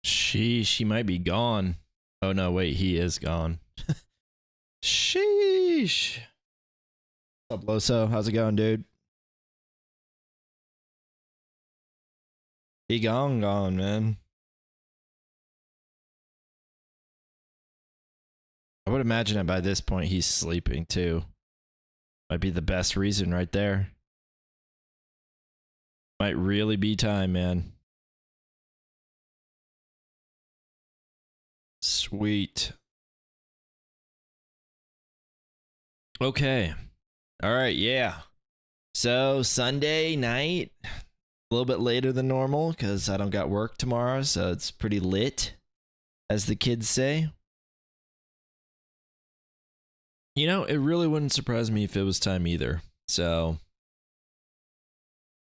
She might be gone. Oh no, wait, he is gone. Sheesh. What's up, Loso? How's it going, dude? He gone, man. I would imagine that by this point he's sleeping too. Might be the best reason right there. Might really be time, man. Sweet. Okay. All right, yeah. So Sunday night, a little bit later than normal because I don't got work tomorrow, so it's pretty lit, as the kids say. You know, it really wouldn't surprise me if it was time either. So,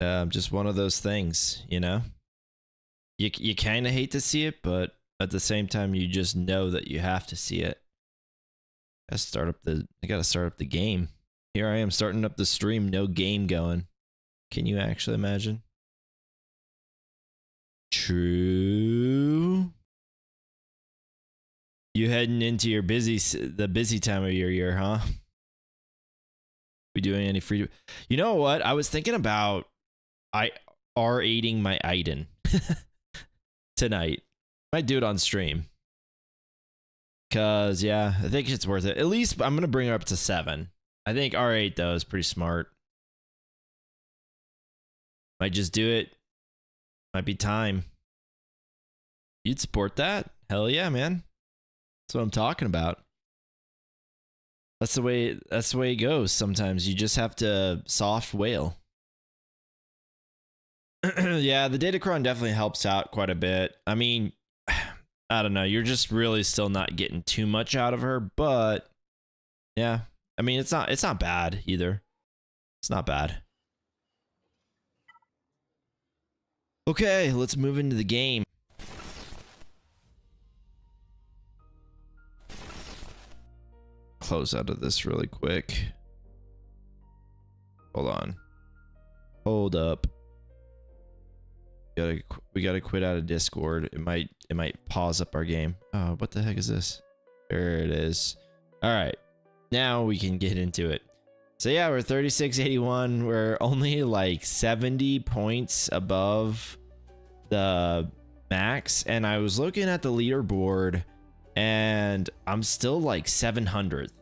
just one of those things, you know? You kind of hate to see it, but at the same time, you just know that you have to see it. I gotta start up the game. Here I am starting up the stream, no game going. Can you actually imagine? True. You heading into your the busy time of your year, huh? We doing any free? You know what? I was thinking about R8ing my Aiden tonight. Might do it on stream. Cause yeah, I think it's worth it. At least I'm gonna bring her up to 7. I think R8 though is pretty smart. Might just do it. Might be time. You'd support that? Hell yeah, man. That's what I'm talking about. That's the way it goes. Sometimes you just have to soft whale. Yeah, the Datacron definitely helps out quite a bit. I mean, I don't know. You're just really still not getting too much out of her, but yeah. I mean, it's not bad either. It's not bad. Okay, let's move into the game. Close out of this really quick. Hold on. Hold up. We gotta quit out of Discord. It might pause up our game. Oh, what the heck is this? There it is. All right, now we can get into it. So yeah, we're 3681. We're only like 70 points above the max, and I was looking at the leaderboard, and I'm still like 700th,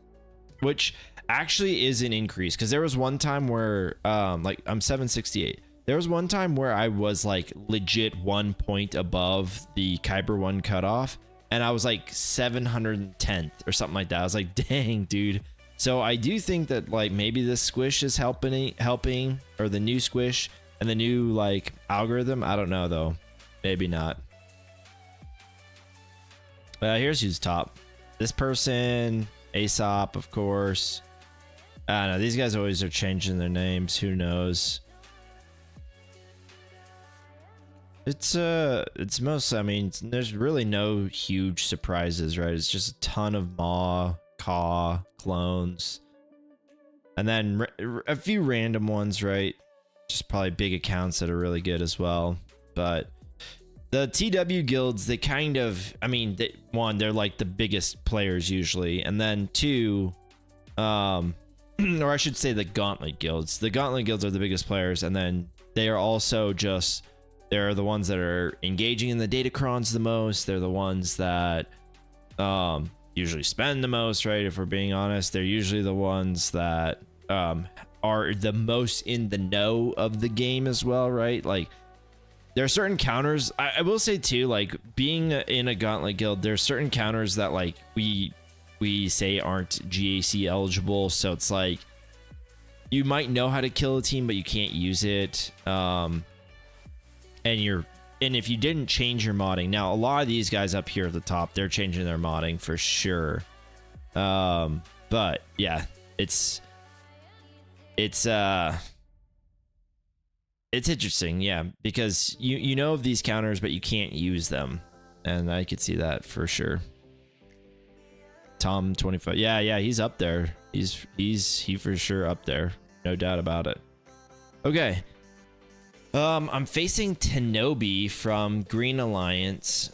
which actually is an increase because there was one time where like I'm 768. There was one time where I was like legit 1 point above the Kyber 1 cutoff, and I was like 710th or something like that. I was like, dang, dude. So I do think that like maybe this squish is helping, or the new squish and the new like algorithm. I don't know though. Maybe not. Here's who's top. This person, Aesop, of course. I don't know. These guys always are changing their names. Who knows? It's most, I mean, there's really no huge surprises, right? It's just a ton of Maw, Caw, clones. And then a few random ones, right? Just probably big accounts that are really good as well. But the TW guilds, they kind of, I mean, they're like the biggest players usually. And then two, or I should say the Gauntlet guilds. The Gauntlet guilds are the biggest players. And then they are also just... they're the ones that are engaging in the Datacrons the most. They're the ones that usually spend the most, right? If we're being honest, they're usually the ones that are the most in the know of the game as well, right? Like, there are certain counters. I will say too, like being in a Gauntlet guild, there's certain counters that like we say aren't GAC eligible. So it's like you might know how to kill a team, but you can't use it. And if you didn't change your modding, now a lot of these guys up here at the top, they're changing their modding for sure. But yeah, it's interesting, yeah, because you know of these counters, but you can't use them, and I could see that for sure. Tom 25, yeah, he's up there. He for sure up there, no doubt about it. Okay. I'm facing Tenobi from Green Alliance.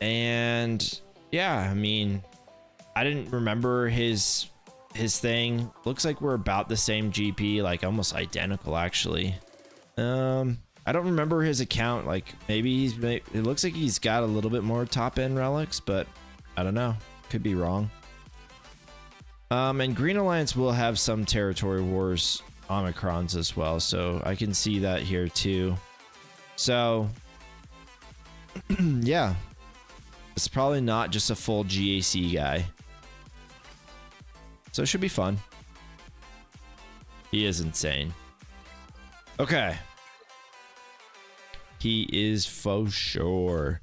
And yeah, I mean, I didn't remember his thing. Looks like we're about the same GP, like almost identical actually. I don't remember his account. Like maybe it looks like he's got a little bit more top end relics, but I don't know. Could be wrong. And Green Alliance will have some Territory Wars Omicrons as well, so I can see that here too. So yeah, it's probably not just a full GAC guy, so it should be fun. He is insane. Okay, he is for sure.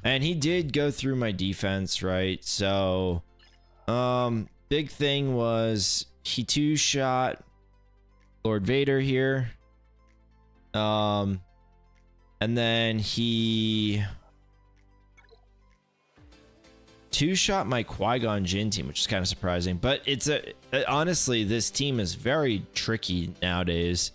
And he did go through my defense, right? So big thing was he two-shot Lord Vader here, and then he two-shot my Qui-Gon Jinn team, which is kind of surprising. But it's honestly, this team is very tricky nowadays.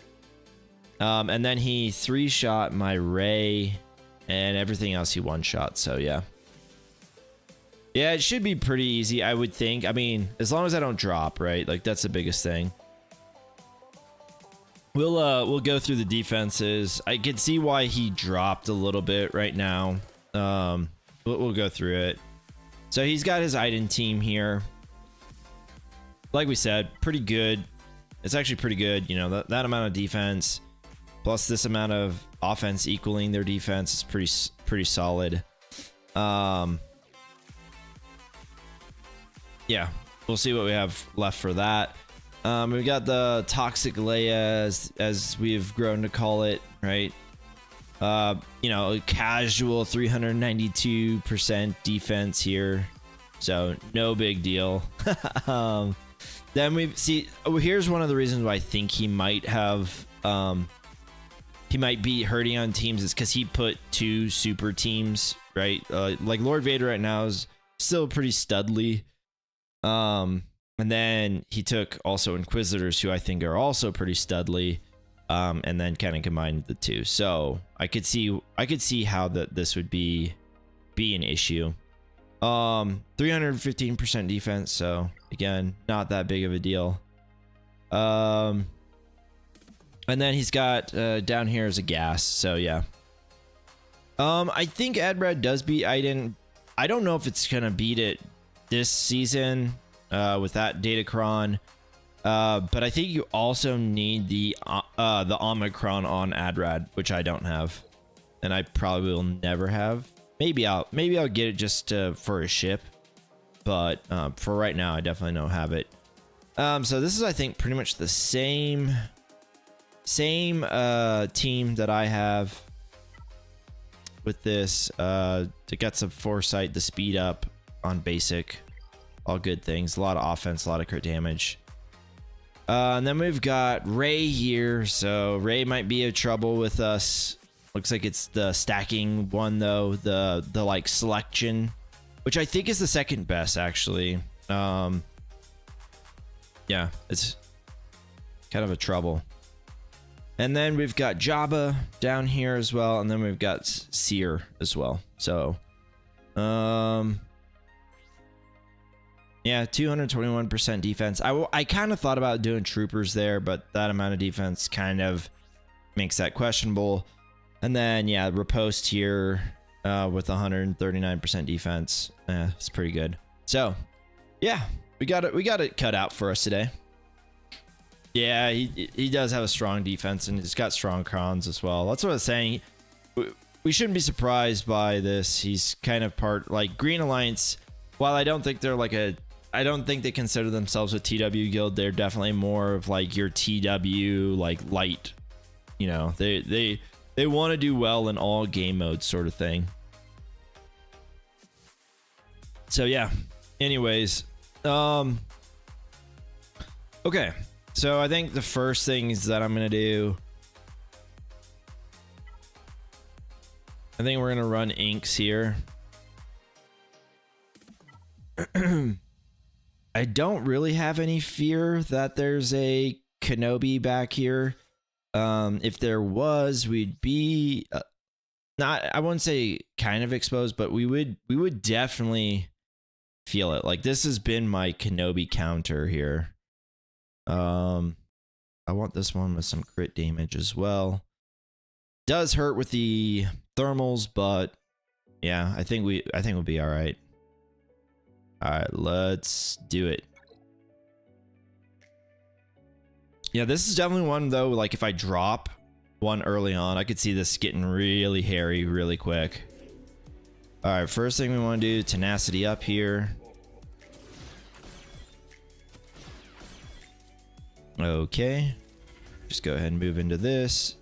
And then he three-shot my Rey, and everything else he one-shot. So yeah, it should be pretty easy, I would think. I mean, as long as I don't drop, right? Like that's the biggest thing. We'll go through the defenses. I can see why he dropped a little bit right now. We'll go through it. So he's got his Iden team here. Like we said, pretty good. It's actually pretty good. You know, that amount of defense plus this amount of offense equaling their defense is pretty solid. Yeah, we'll see what we have left for that. We've got the Toxic Leia, as we've grown to call it, right? You know, a casual 392% defense here, so no big deal. Then here's one of the reasons why I think he might have he might be hurting on teams, is because he put two super teams, right? Like Lord Vader right now is still pretty studly. And then he took also Inquisitors, who I think are also pretty studly, and then kind of combined the two. So I could see how this would be an issue. 315% defense, so again, not that big of a deal. And then he's got down here is a gas, so yeah. I think Adrad does beat Iden. I don't know if it's gonna beat it this season with that Datacron, but I think you also need the Omicron on Adrad, which I don't have, and I probably will never have. Maybe I'll get it just for a ship, but for right now I definitely don't have it. So this is, I think, pretty much the same team that I have with this, to get some foresight, the speed up on basic, all good things, a lot of offense, a lot of crit damage. And then we've got Rey here, so Rey might be in trouble with us. Looks like it's the stacking one though, the like selection, which I think is the second best actually. Yeah, it's kind of a trouble. And then we've got Jabba down here as well, and then we've got Seer as well. So yeah, 221% defense. I kind of thought about doing troopers there, but that amount of defense kind of makes that questionable. And then yeah, riposte here with 139% defense. It's pretty good. So yeah, we got it cut out for us today. Yeah, he does have a strong defense, and he's got strong crons as well. That's what I was saying. We shouldn't be surprised by this. He's kind of part, like, Green Alliance. While I don't think they're like I don't think they consider themselves a TW guild. They're definitely more of like your TW, like light. You know, they want to do well in all game modes, sort of thing. So yeah. Anyways, okay. So I think the first things that I'm gonna do, I think we're gonna run inks here. I don't really have any fear that there's a Kenobi back here. If there was, we'd be not, I wouldn't say kind of exposed, but we would definitely feel it. Like this has been my Kenobi counter here. I want this one with some crit damage as well. Does hurt with the thermals, but yeah, I think we'll be all right. All right, let's do it. Yeah, this is definitely one though, like if I drop one early on, I could see this getting really hairy really quick. All right, first thing we want to do, tenacity up here. Okay, just go ahead and move into this.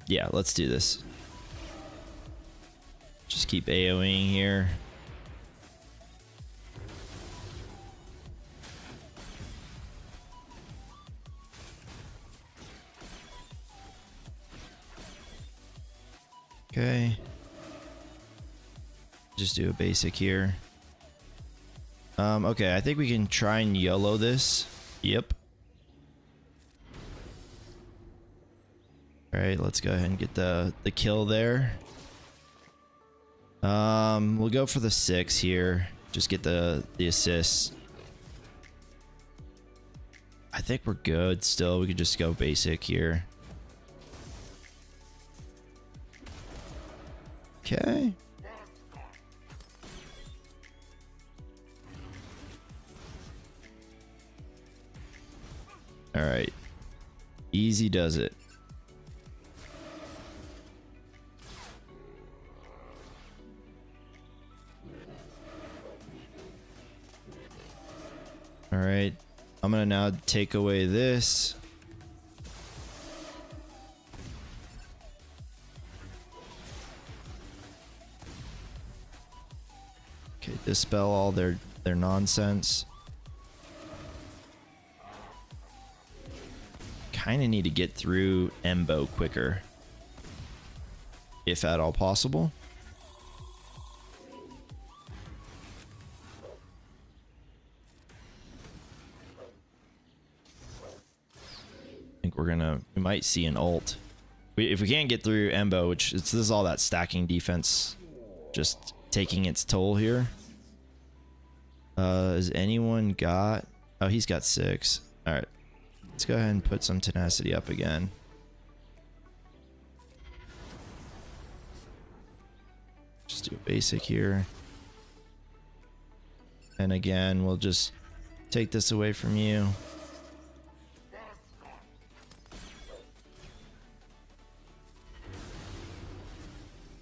Yeah, let's do this. Just keep AoEing here. Okay. Just do a basic here. Okay, I think we can try and YOLO this. Yep. All right, let's go ahead and get the kill there. We'll go for the 6 here. Just get the assist. I think we're good still. We could just go basic here. Okay. All right. Easy does it. All right. I'm gonna now take away this. Okay, dispel all their nonsense. Kind of need to get through Embo quicker, if at all possible. I think we might see an ult. If we can't get through Embo, which this is all that stacking defense just taking its toll here. Has anyone got... Oh, he's got 6. All right. Let's go ahead and put some tenacity up again. Just do a basic here. And again, we'll just take this away from you.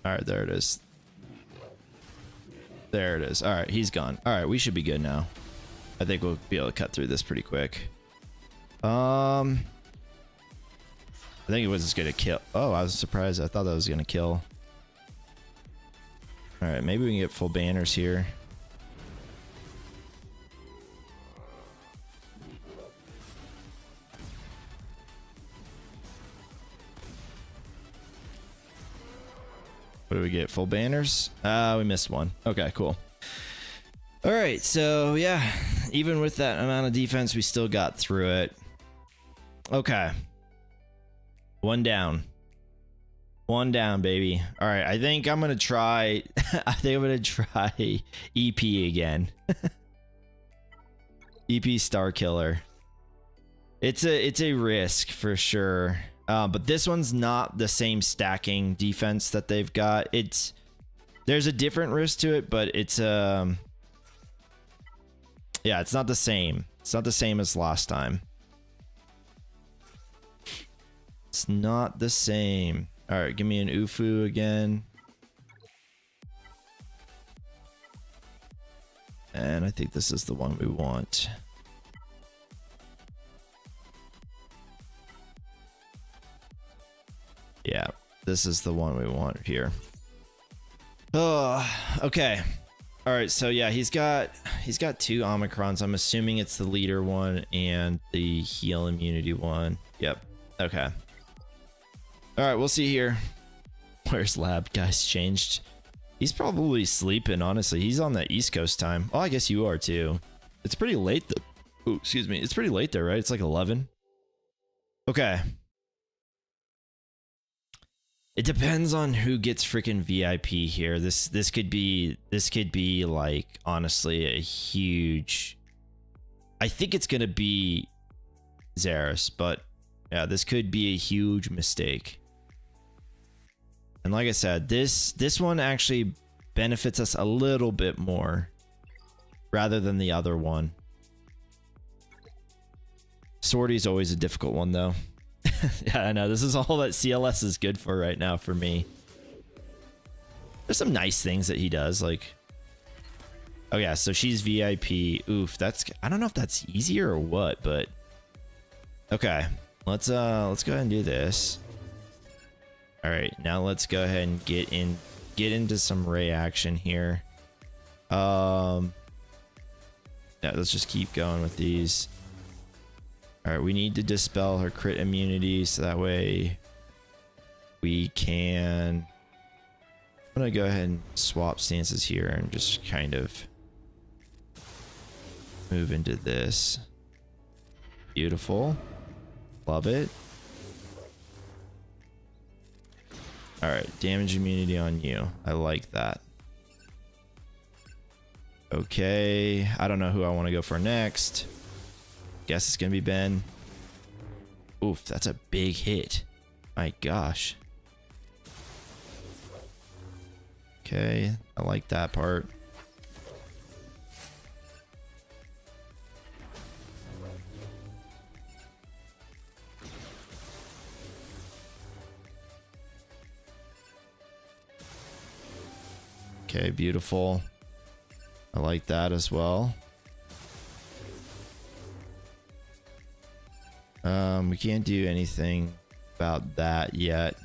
All right, there it is. There it is. All right, he's gone. All right, we should be good now. I think we'll be able to cut through this pretty quick. I think it was just gonna kill. Oh, I was surprised. I thought that was gonna kill. All right, maybe we can get full banners here. What do we get? Full banners? We missed one. Okay, cool. All right, so yeah, even with that amount of defense, we still got through it. Okay. One down. One down, baby. All right, I think I'm gonna try. I think I'm gonna try EP again. EP Star Killer. It's a risk for sure. But this one's not the same stacking defense that they've got. There's a different risk to it, but it's yeah, it's not the same. It's not the same as last time. It's not the same. All right, give me an Ufu again. And I think this is the one we want. Yeah, this is the one we want here. Oh, okay. All right, so yeah, he's got 2 Omicrons. I'm assuming it's the leader one and the heal immunity one. Yep. Okay. All right, we'll see here. Where's Lab? Guys changed. He's probably sleeping, honestly. He's on the East Coast time. Oh, I guess you are too. It's pretty late though. Oh, excuse me. It's pretty late there, right? It's like 11. Okay. It depends on who gets freaking VIP here. This could be like honestly a huge. I think it's gonna be Xeris, but yeah, this could be a huge mistake. And like I said, this one actually benefits us a little bit more rather than the other one. Swordy's always a difficult one though. Yeah, I know. This is all that CLS is good for right now for me. There's some nice things that he does, like... Oh yeah, so she's VIP. Oof, that's... I don't know if that's easier or what, but... Okay, let's go ahead and do this. Alright, now let's go ahead and get into some Ray action here. Yeah, let's just keep going with these. Alright, we need to dispel her crit immunity so that way we can... I'm gonna go ahead and swap stances here and just kind of move into this. Beautiful. Love it. Alright, damage immunity on you. I like that. Okay, I don't know who I want to go for next. Guess it's gonna be Ben. Oof, that's a big hit. My gosh. Okay, I like that part. Okay, beautiful. I like that as well. We can't do anything about that yet.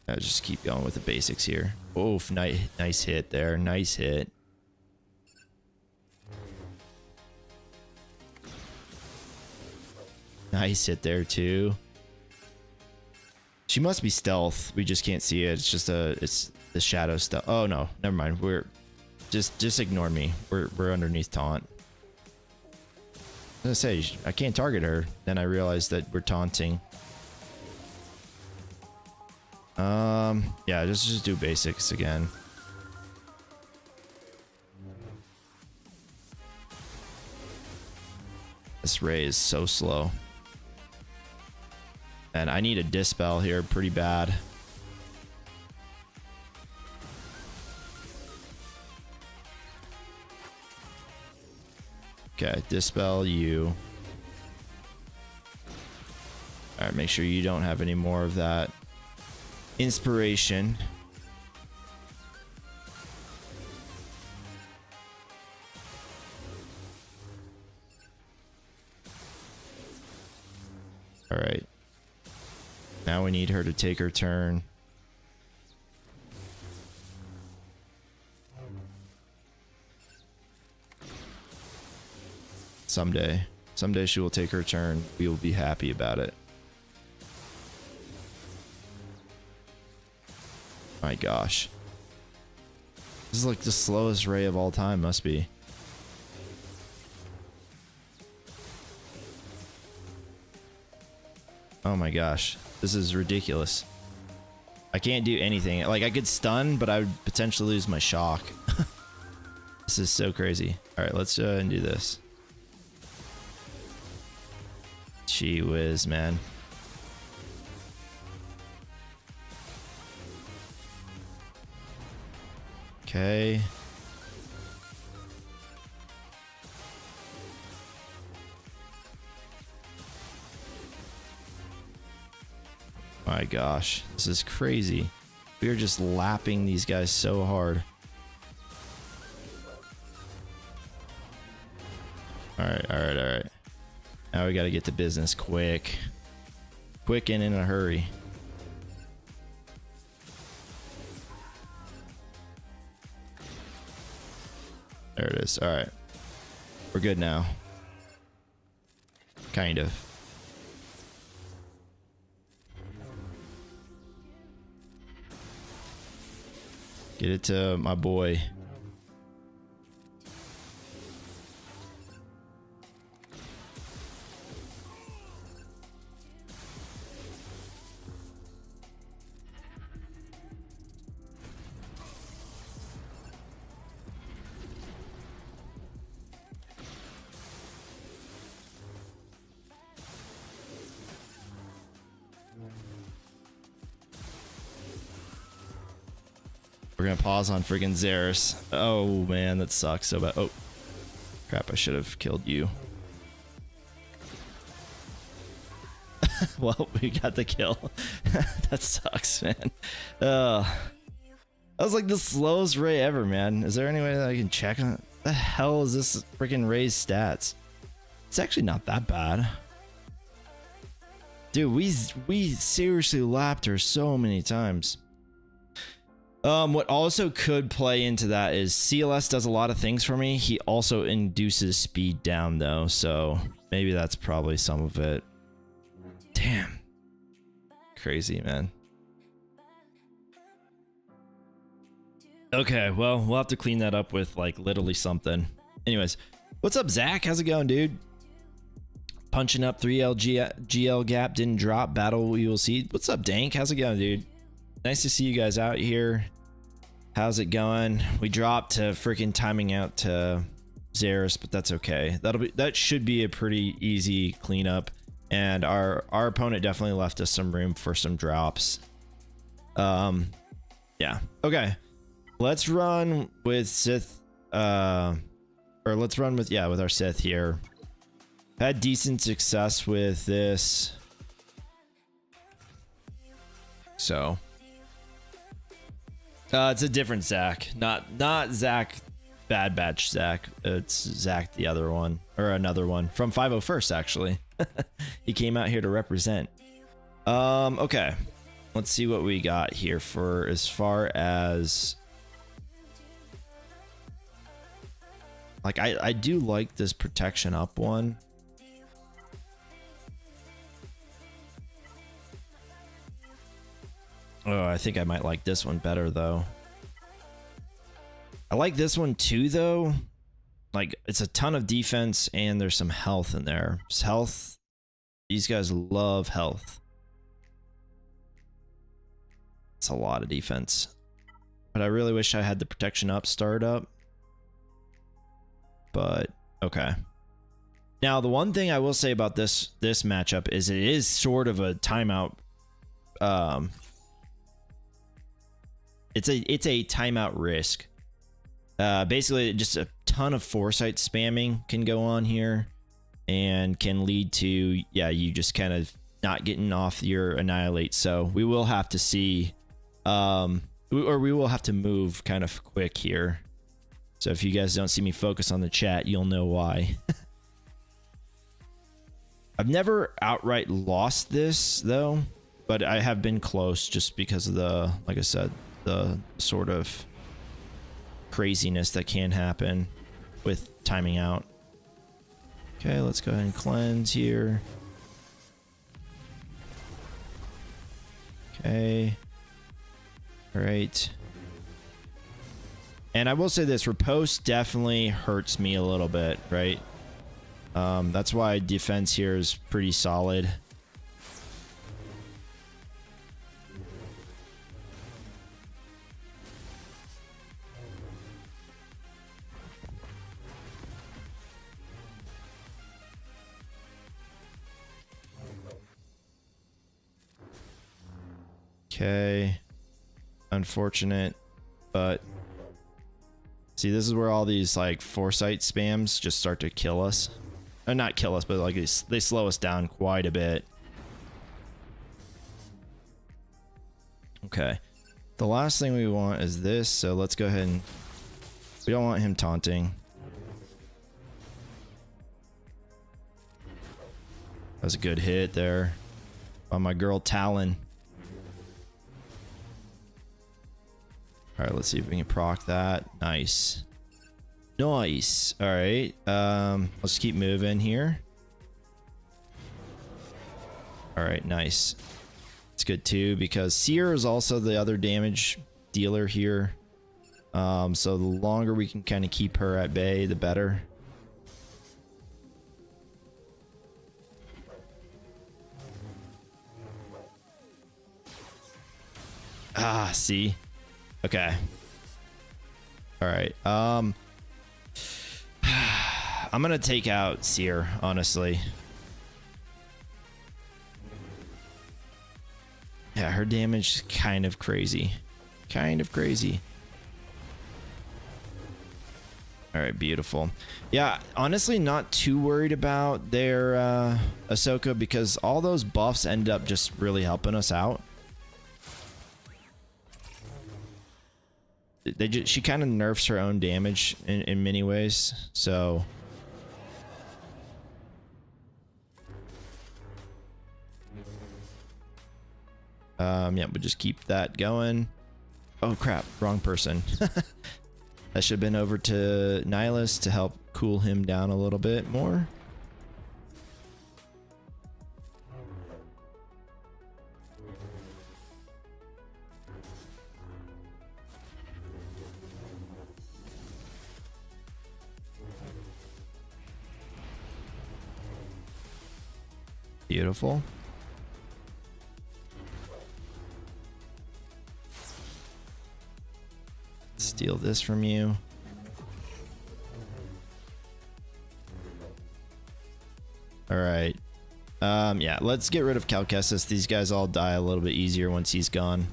I'll just keep going with the basics here. Oof, nice hit there. Nice hit. Nice hit there too. She must be stealth. We just can't see it. It's just it's the shadow stealth. Oh no, never mind. We're just ignore me. We're underneath taunt. I was gonna say I can't target her. Then I realized that we're taunting. Yeah, just do basics again. This Ray is so slow. And I need a dispel here pretty bad. Okay, dispel you. Alright, make sure you don't have any more of that inspiration. Alright. Now we need her to take her turn. Someday she will take her turn. We will be happy about it. My gosh. This is like the slowest Ray of all time, must be. Oh my gosh. This is ridiculous. I can't do anything. Like, I could stun, but I would potentially lose my shock. This is so crazy. Alright, let's go ahead and do this. Gee whiz, man. Okay. My gosh, this is crazy. We are just lapping these guys so hard. Alright. Now we gotta get to business quick. Quick and in a hurry. There it is. Alright. We're good now. Kind of. Get it to my boy. We're gonna pause on friggin' Xeris. Oh man, that sucks so bad. Oh crap, I should have killed you. Well, we got the kill. That sucks, man. That was like the slowest Ray ever, man. Is there any way that I can check on it? The hell is this freaking Ray's stats? It's actually not that bad. Dude, we seriously lapped her so many times. What also could play into that is CLS does a lot of things for me. He also induces speed down though, so maybe that's probably some of it. Damn. Crazy, man. Okay, well, we'll have to clean that up with like literally something. Anyways, what's up, Zach? How's it going, dude? Punching up 3L GL gap, didn't drop. Battle we will see. What's up, Dank? How's it going, dude? Nice to see you guys out here. How's it going? We dropped to freaking timing out to Xeris, but that's okay. That should be a pretty easy cleanup. And our opponent definitely left us some room for some drops. Yeah. Okay. Let's run with Sith, or let's run with our Sith here. Had decent success with this. So it's a different Zach, not Zach Bad Batch Zach. It's Zach the other one, or another one from 501st actually. He came out here to represent. Okay, let's see what we got here for as far as like I do like this protection up one. Oh, I think I might like this one better though. I like this one too though. Like it's a ton of defense and there's some health in there. It's health. These guys love health. It's a lot of defense. But I really wish I had the protection up start up. But okay. Now the one thing I will say about this matchup is it is sort of a timeout. It's a timeout risk. Basically, just a ton of foresight spamming can go on here, and can lead to you just kind of not getting off your annihilate. So we will have to see, or we will have to move kind of quick here. So if you guys don't see me focus on the chat, you'll know why. I've never outright lost this though, but I have been close just because of the, like I said, the sort of craziness that can happen with timing out. Okay, let's go ahead and cleanse here. Okay. All right. And I will say this, riposte definitely hurts me a little bit, right? That's why defense here is pretty solid. Okay, unfortunate, but see, this is where all these like foresight spams just start to kill us. Or not kill us, but like they slow us down quite a bit. Okay, the last thing we want is this, so let's go ahead and we don't want him taunting. That was a good hit there on my girl Talon. All right, let's see if we can proc that. Nice. Nice. All right. Let's keep moving here. All right, nice. It's good too because Seer is also the other damage dealer here. So the longer we can kind of keep her at bay, the better. Ah, see? Okay. All right. I'm gonna take out Seer, honestly. Yeah, her damage is kind of crazy. Kind of crazy. All right, beautiful. Yeah, honestly, not too worried about their Ahsoka because all those buffs end up just really helping us out. She kind of nerfs her own damage in many ways, so yeah, we'll just keep that going. Oh crap, wrong person. That should have been over to Nihilus to help cool him down a little bit more. Beautiful. Steal this from you. All right. Yeah, let's get rid of Cal Kestis. These guys all die a little bit easier once he's gone.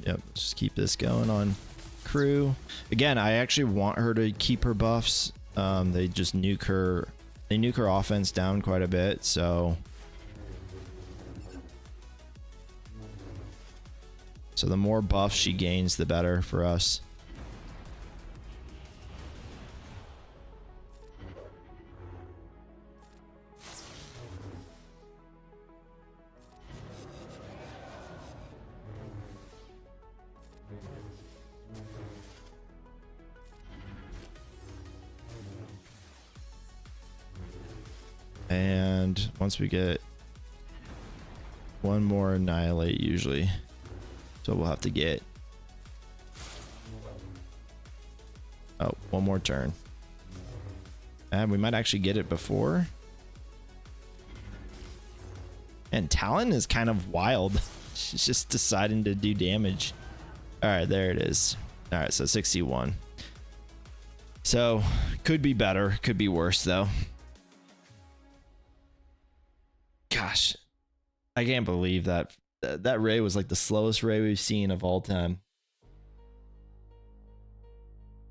Yep, just keep this going on crew. Again, I actually want her to keep her buffs. They just nuke her. They nuke her offense down quite a bit, so the more buffs she gains, the better for us. And once we get one more annihilate, usually, so we'll have to get, oh, one more turn, and we might actually get it before. And Talon is kind of wild. She's just deciding to do damage. All right, there it is. All right, so 61. So could be better, could be worse though. Gosh, I can't believe that that Ray was like the slowest Ray we've seen of all time.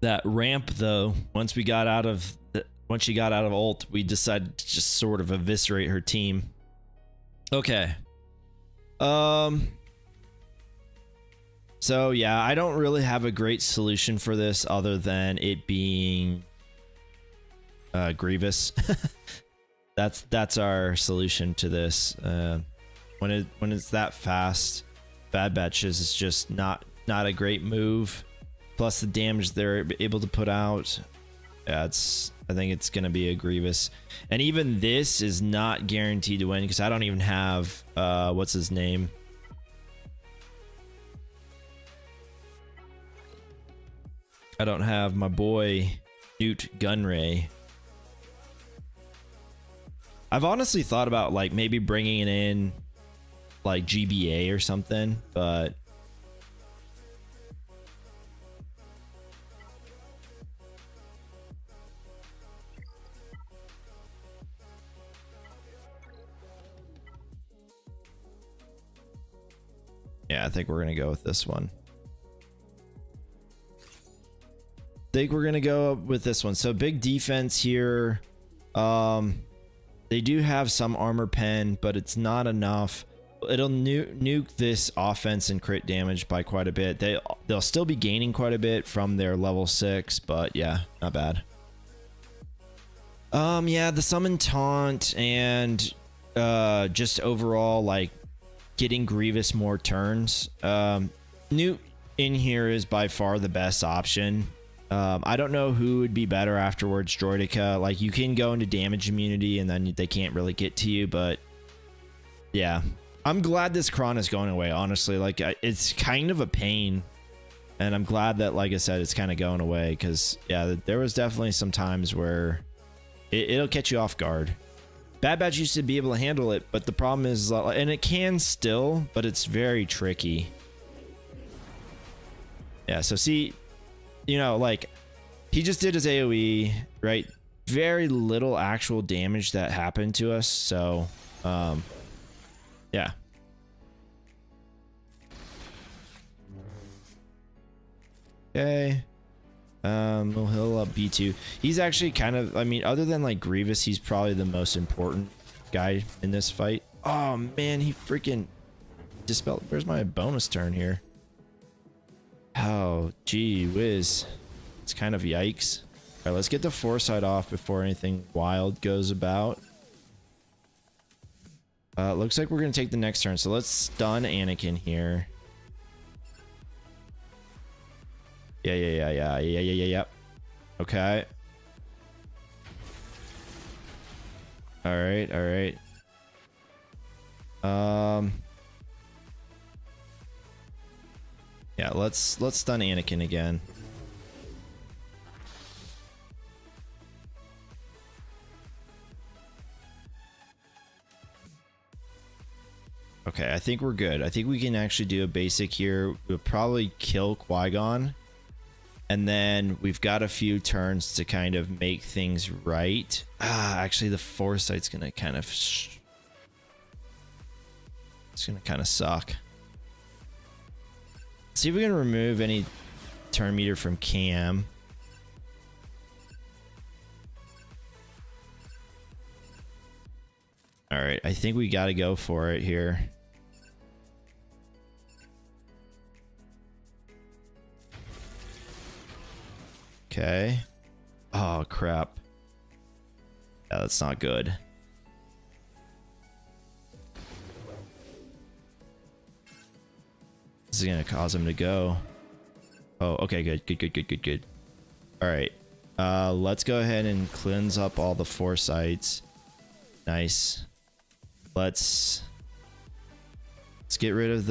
That ramp though, once she got out of ult, we decided to just sort of eviscerate her team. Okay. So yeah, I don't really have a great solution for this other than it being Grievous. That's our solution to this. When it's that fast, Bad Batches is just not a great move. Plus the damage they're able to put out. Yeah, I think it's gonna be a Grievous, and even this is not guaranteed to win because I don't even have what's his name. I don't have my boy Newt Gunray. I've honestly thought about like maybe bringing it in like GBA or something, but yeah, I think we're gonna go with this one. So big defense here. They do have some armor pen, but it's not enough. It'll nuke this offense and crit damage by quite a bit. They'll still be gaining quite a bit from their level 6, but yeah, not bad. Yeah, the summon taunt and just overall like getting Grievous more turns. in here is by far the best option. I don't know who would be better afterwards. Droidica, like you can go into damage immunity and then they can't really get to you, but yeah, I'm glad this Kron is going away, honestly. Like it's kind of a pain, and I'm glad that, like I said, it's kind of going away, because yeah, there was definitely some times where it'll catch you off guard. Bad Batch used to be able to handle it, but the problem is, and it can still, but it's very tricky. Yeah, so see, you know, like he just did his AoE, right? Very little actual damage that happened to us, so yeah. Okay. We'll heal up B2. He's actually kind of, I mean, other than like Grievous, he's probably the most important guy in this fight. Oh man, he freaking dispelled. Where's my bonus turn here? Oh, gee whiz. It's kind of yikes. All right, let's get the foresight off before anything wild goes about. Looks like we're gonna take the next turn, so let's stun Anakin here. Yeah. Okay. All right. Yeah, let's stun Anakin again. Okay, I think we're good. I think we can actually do a basic here. We'll probably kill Qui-Gon. And then we've got a few turns to kind of make things right. Actually, the foresight's gonna kind of... It's gonna kind of suck. See if we can remove any turn meter from Cam. All right, I think we got to go for it here. Okay. Oh, crap. Yeah, that's not good. This is going to cause him to go. Oh, okay, good. All right. Let's go ahead and cleanse up all the foresights. Nice. Let's get rid of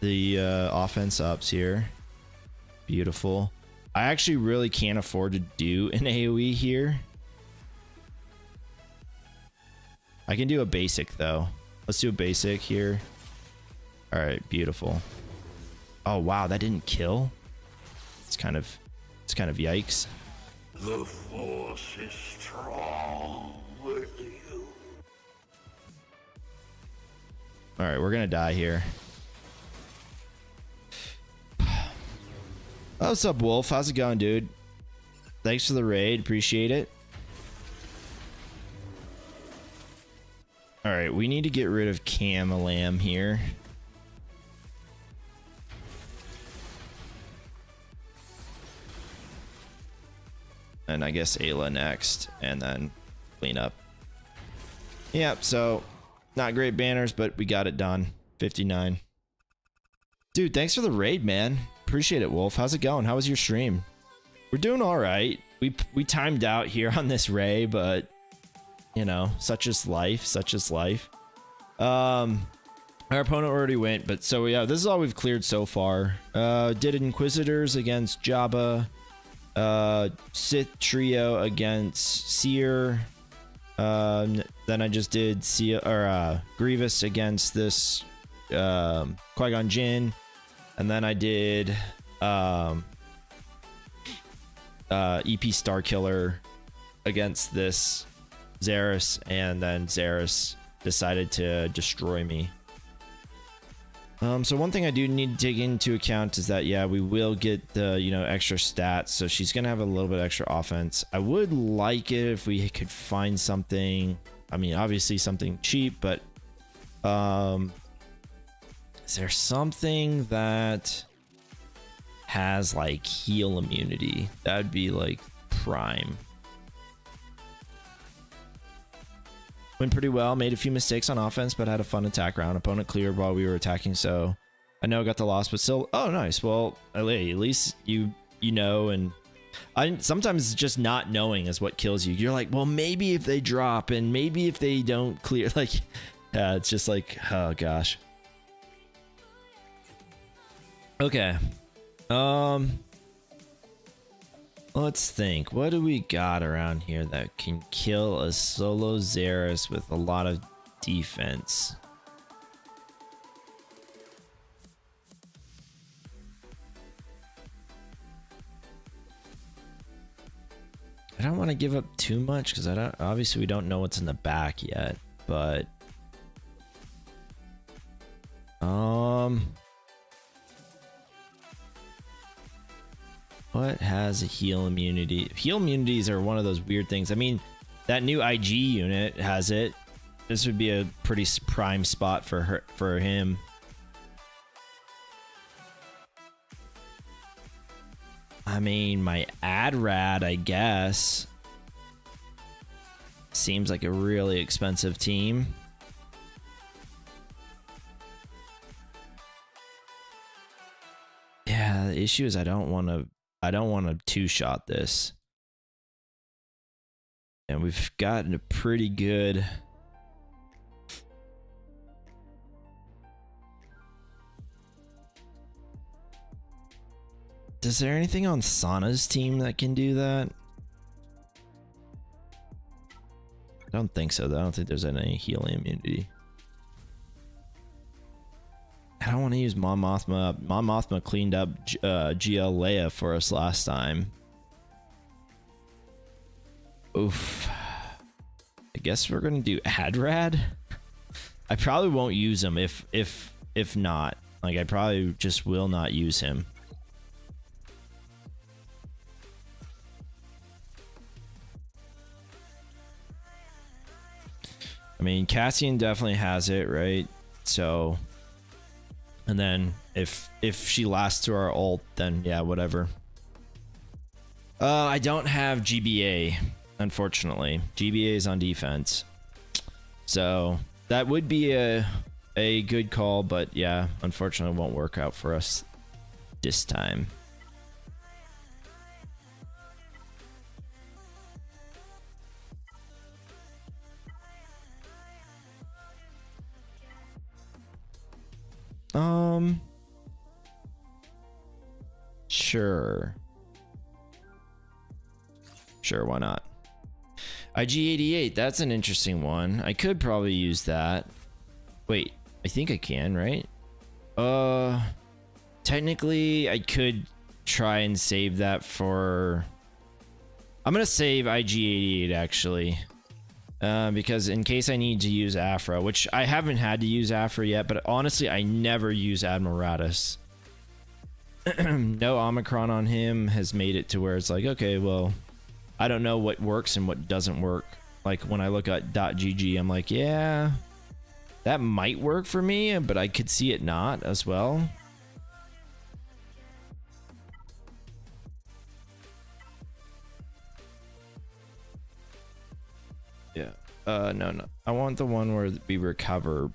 the offense ups here. Beautiful. I actually really can't afford to do an AoE here. I can do a basic though. Let's do a basic here. All right, beautiful. Oh wow, that didn't kill. It's kind of yikes. The force is strong with you. All right, we're gonna die here. Oh, what's up, Wolf? How's it going, dude? Thanks for the raid. Appreciate it. All right, we need to get rid of Cam-a-Lam here. And I guess Ayla next, and then clean up. Yep, so not great banners, but we got it done. 59. Dude, thanks for the raid, man. Appreciate it, Wolf. How's it going? How was your stream? We're doing all right. We timed out here on this Ray, but you know, such is life. Our opponent already went, but so yeah, this is all we've cleared so far. Did Inquisitors against Jabba. Sith trio against Seer. Then I just did Grievous against this Qui-Gon Jinn. And then I did EP Starkiller against this Zaris, and then Zaris decided to destroy me. So one thing I do need to take into account is that, yeah, we will get the, you know, extra stats. So she's going to have a little bit extra offense. I would like it if we could find something, I mean, obviously something cheap, but is there something that has like heal immunity? That would be like prime. Went pretty well, made a few mistakes on offense, but had a fun attack round. Opponent cleared while we were attacking, so I know I got the loss, but still. Oh, nice. Well, at least you know, and sometimes just not knowing is what kills you. You're like, well, maybe if they drop and maybe if they don't clear, like, yeah, it's just like, oh gosh. Okay. Let's think. What do we got around here that can kill a solo Xerath with a lot of defense? I don't want to give up too much because obviously we don't know what's in the back yet, but what has a heal immunity? Heal immunities are one of those weird things. I mean, that new IG unit has it. This would be a pretty prime spot for him. I mean, my Adrad, I guess, seems like a really expensive team. Yeah, the issue is I don't want to two-shot this. And we've gotten a pretty good... Is there anything on Sana's team that can do that? I don't think so, though. I don't think there's any healing immunity. I don't want to use Mon Mothma. Mon Mothma cleaned up GL Leia for us last time. Oof. I guess we're gonna do Adrad. I probably won't use him if not. Like, I probably just will not use him. I mean, Cassian definitely has it, right? So, and then if she lasts to our ult, then yeah, whatever. I don't have GBA, unfortunately. GBA is on defense, so that would be a good call, but yeah, unfortunately, it won't work out for us this time. Sure, why not? IG-88, that's an interesting one. I could probably use that. Wait, I think I can, right? Technically, I could try and save that for... I'm gonna save IG-88, actually. Because in case I need to use Afra, which I haven't had to use Afra yet, but honestly, I never use Admiratus. No Omicron on him has made it to where it's like, okay, well, I don't know what works and what doesn't work. Like, when I look at .gg, I'm like, yeah, that might work for me, but I could see it not as well. Yeah. No. I want the one where we recover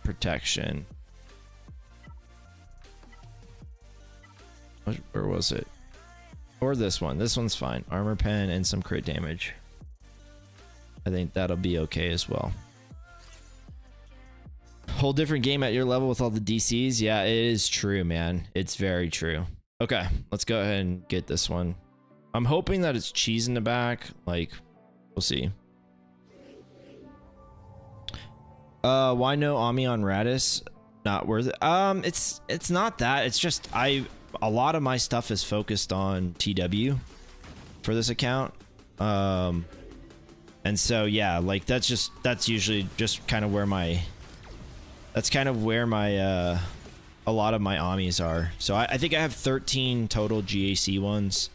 protection. Where was it? Or this one. This one's fine. Armor pen and some crit damage. I think that'll be okay as well. Whole different game at your level with all the DCs. Yeah, it is true, man. It's very true. Okay, let's go ahead and get this one. I'm hoping that it's cheese in the back. Like, we'll see. Why no Ami on Radis? Not worth it. It's not that. It's just a lot of my stuff is focused on TW for this account. And so yeah, like that's usually just kind of where my a lot of my Amis are. So I think I have 13 total GAC ones.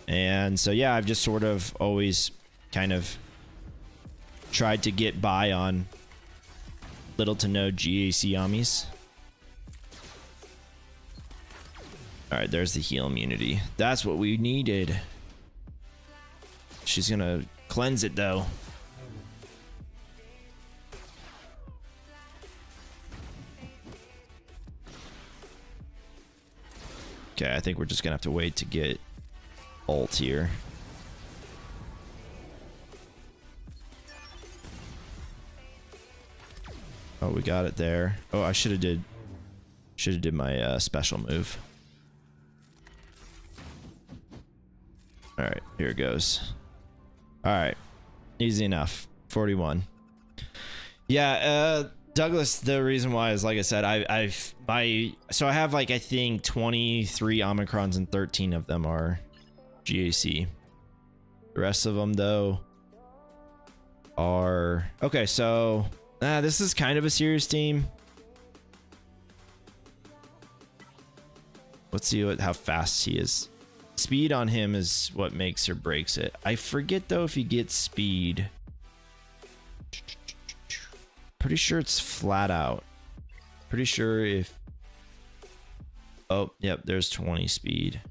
And so yeah, I've just sort of always kind of tried to get by on little to no GAC Amis. Alright, there's the heal immunity. That's what we needed. She's gonna cleanse it though. Okay, I think we're just gonna have to wait to get ult here. Oh, we got it there. Oh, I should have did my special move. All right, here it goes. All right, easy enough. 41. Yeah, Douglas. The reason why is, like I said, I have like, I think 23 Omicrons and 13 of them are GAC. The rest of them though are okay. So this is kind of a serious team. Let's see how fast he is. Speed on him is what makes or breaks it. I forget though if he gets speed. Pretty sure it's flat out. Pretty sure if... Oh, yep, there's 20 speed.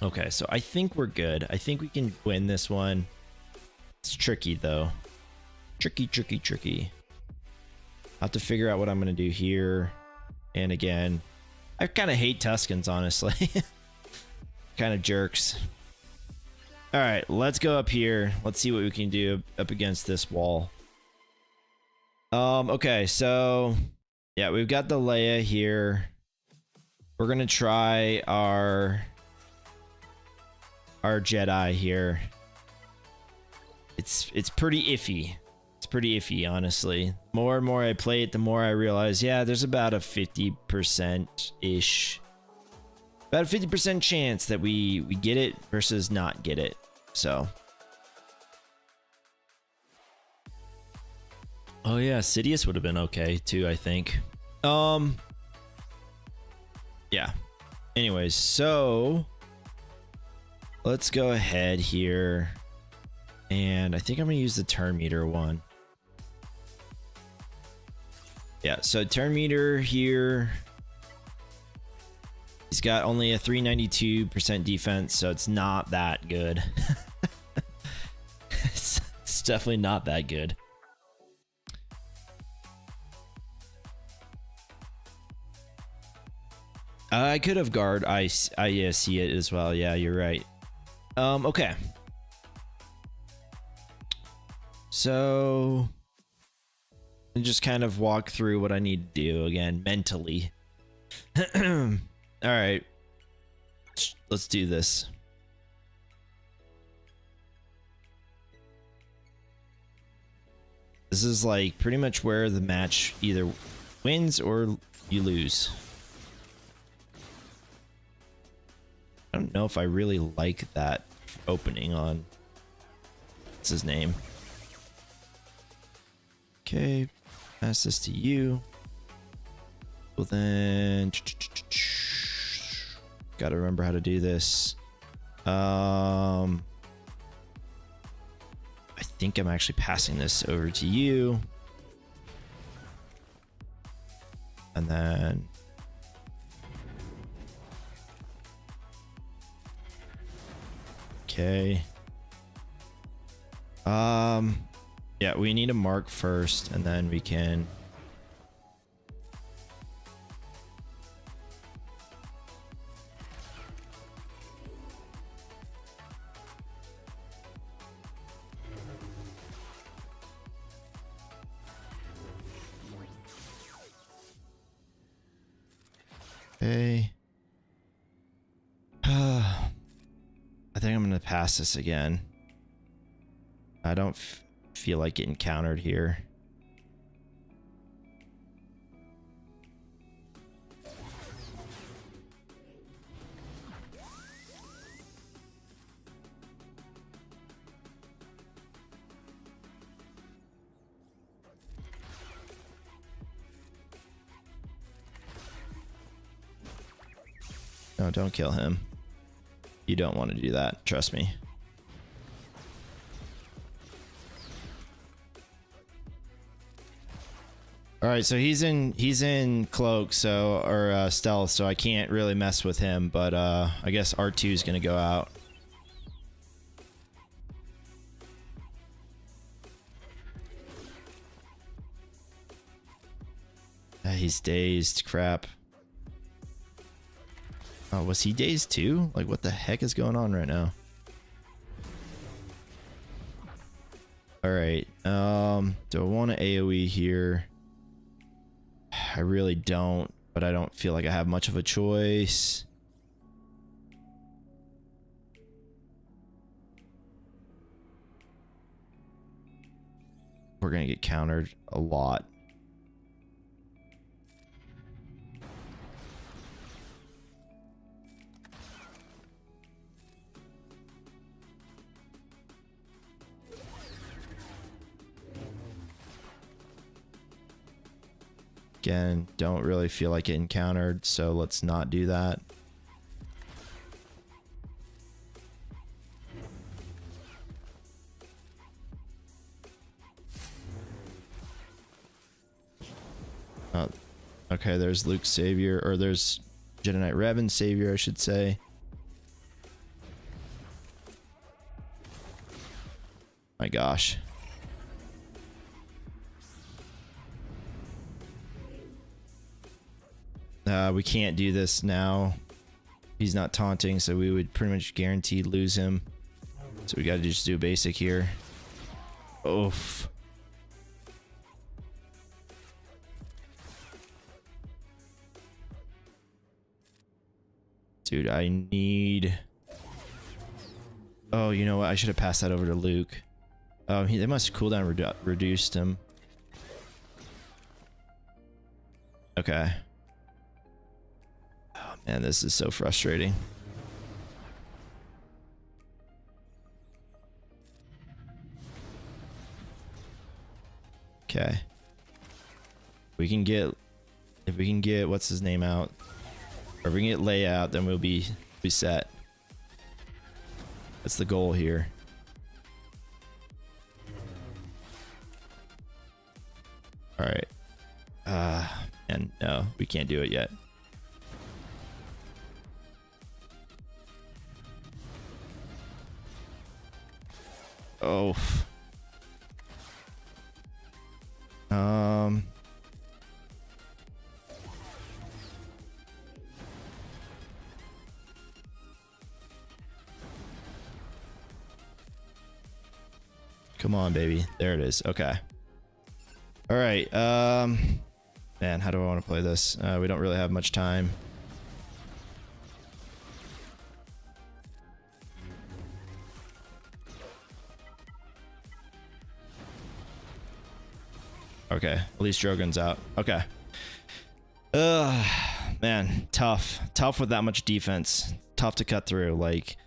Okay, so I think we're good. I think we can win this one. It's tricky though. Tricky. I'll have to figure out what I'm going to do here. And again, I kind of hate Tuscans, honestly. Kind of jerks. All right, let's go up here. Let's see what we can do up against this wall. Okay, so yeah, we've got the Leia here. We're gonna try our Jedi here. It's pretty iffy. It's pretty iffy, honestly. More and more I play it, the more I realize, yeah, there's about a 50%-ish. About a 50% chance that we get it versus not get it. So. Oh yeah, Sidious would have been okay too, I think. Yeah. Anyways, so let's go ahead here. And I think I'm gonna use the turn meter one. Yeah, so turn meter here. He's got only a 392% defense, so it's not that good. It's definitely not that good. I could have guard. I see it as well. Yeah, you're right. Okay. So and just kind of walk through what I need to do again mentally. All right, let's do this. This is like pretty much where the match either wins or you lose. I don't know if I really like that opening on... What's his name? Okay, pass this to you. Well then... Gotta remember how to do this. I think I'm actually passing this over to you. And then... Okay. Yeah, we need a mark first, and then we can... Okay. I think I'm gonna pass this again. I don't feel like getting countered here. No, don't kill him. You don't want to do that, trust me. All right, so he's in cloak, so or stealth, so I can't really mess with him. But I guess R2 is gonna go out. He's dazed. Crap. Oh, was he dazed too? Like, what the heck is going on right now? All right. Do I want to AoE here? I really don't, but I don't feel like I have much of a choice. We're gonna get countered a lot. Again, don't really feel like getting countered, so let's not do that. Oh, okay, there's Luke's Savior, or there's Jedi Knight Revan's Savior, I should say. My gosh. We can't do this now. He's not taunting, so we would pretty much guaranteed lose him. So we gotta just do basic here. Oof. Dude, I need... Oh, you know what? I should have passed that over to Luke. They must have cooldown reduced him. Okay. Oh man, this is so frustrating. Okay. We can get... If we can get what's his name out, or if we can get Leia out, then we'll be set. That's the goal here. All right. And no, we can't do it yet. Oh. Come on, baby. There it is. Okay. All right. Man, how do I want to play this? We don't really have much time. Okay, at least Drogon's out. Okay. Man, tough with that much defense. Tough to cut through. Like,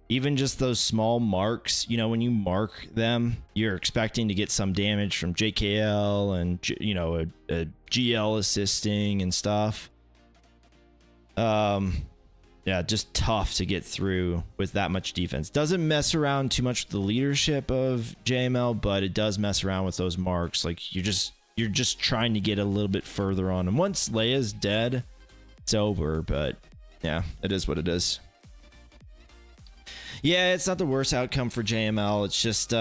even just those small marks, you know, when you mark them, you're expecting to get some damage from JKL and, you know, a GL assisting and stuff. Yeah, just tough to get through with that much defense. Doesn't mess around too much with the leadership of JML, but it does mess around with those marks. Like, you're just trying to get a little bit further on. And once Leia's dead, it's over. But yeah, it is what it is. Yeah, it's not the worst outcome for JML. It's just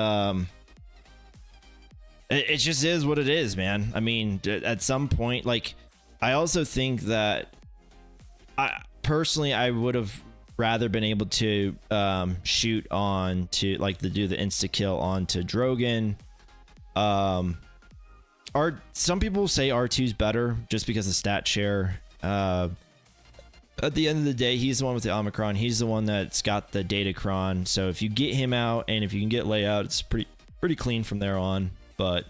it just is what it is, man. I mean, at some point, like, I also think that I would have rather been able to shoot on to, like, do the insta kill onto Drogon. Some people say R2's better just because of stat share. At the end of the day, he's the one with the Omicron. He's the one that's got the Datacron. So if you get him out and if you can get Leia, it's pretty clean from there on. But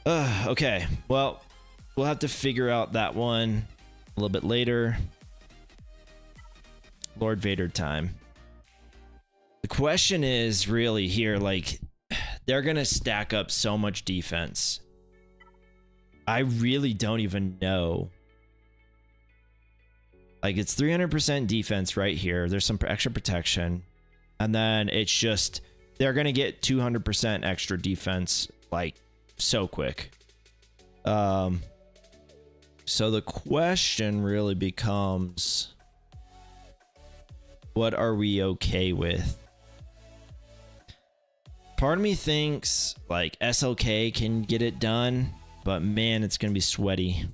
okay, well, we'll have to figure out that one a little bit later. Lord Vader time. The question is really here, like, they're gonna stack up so much defense. I really don't even know. Like, it's 300% defense right here. There's some extra protection. And then it's just, they're going to get 200% extra defense, like, so quick. So the question really becomes, what are we okay with? Part of me thinks, like, SLK can get it done, but man, it's going to be sweaty.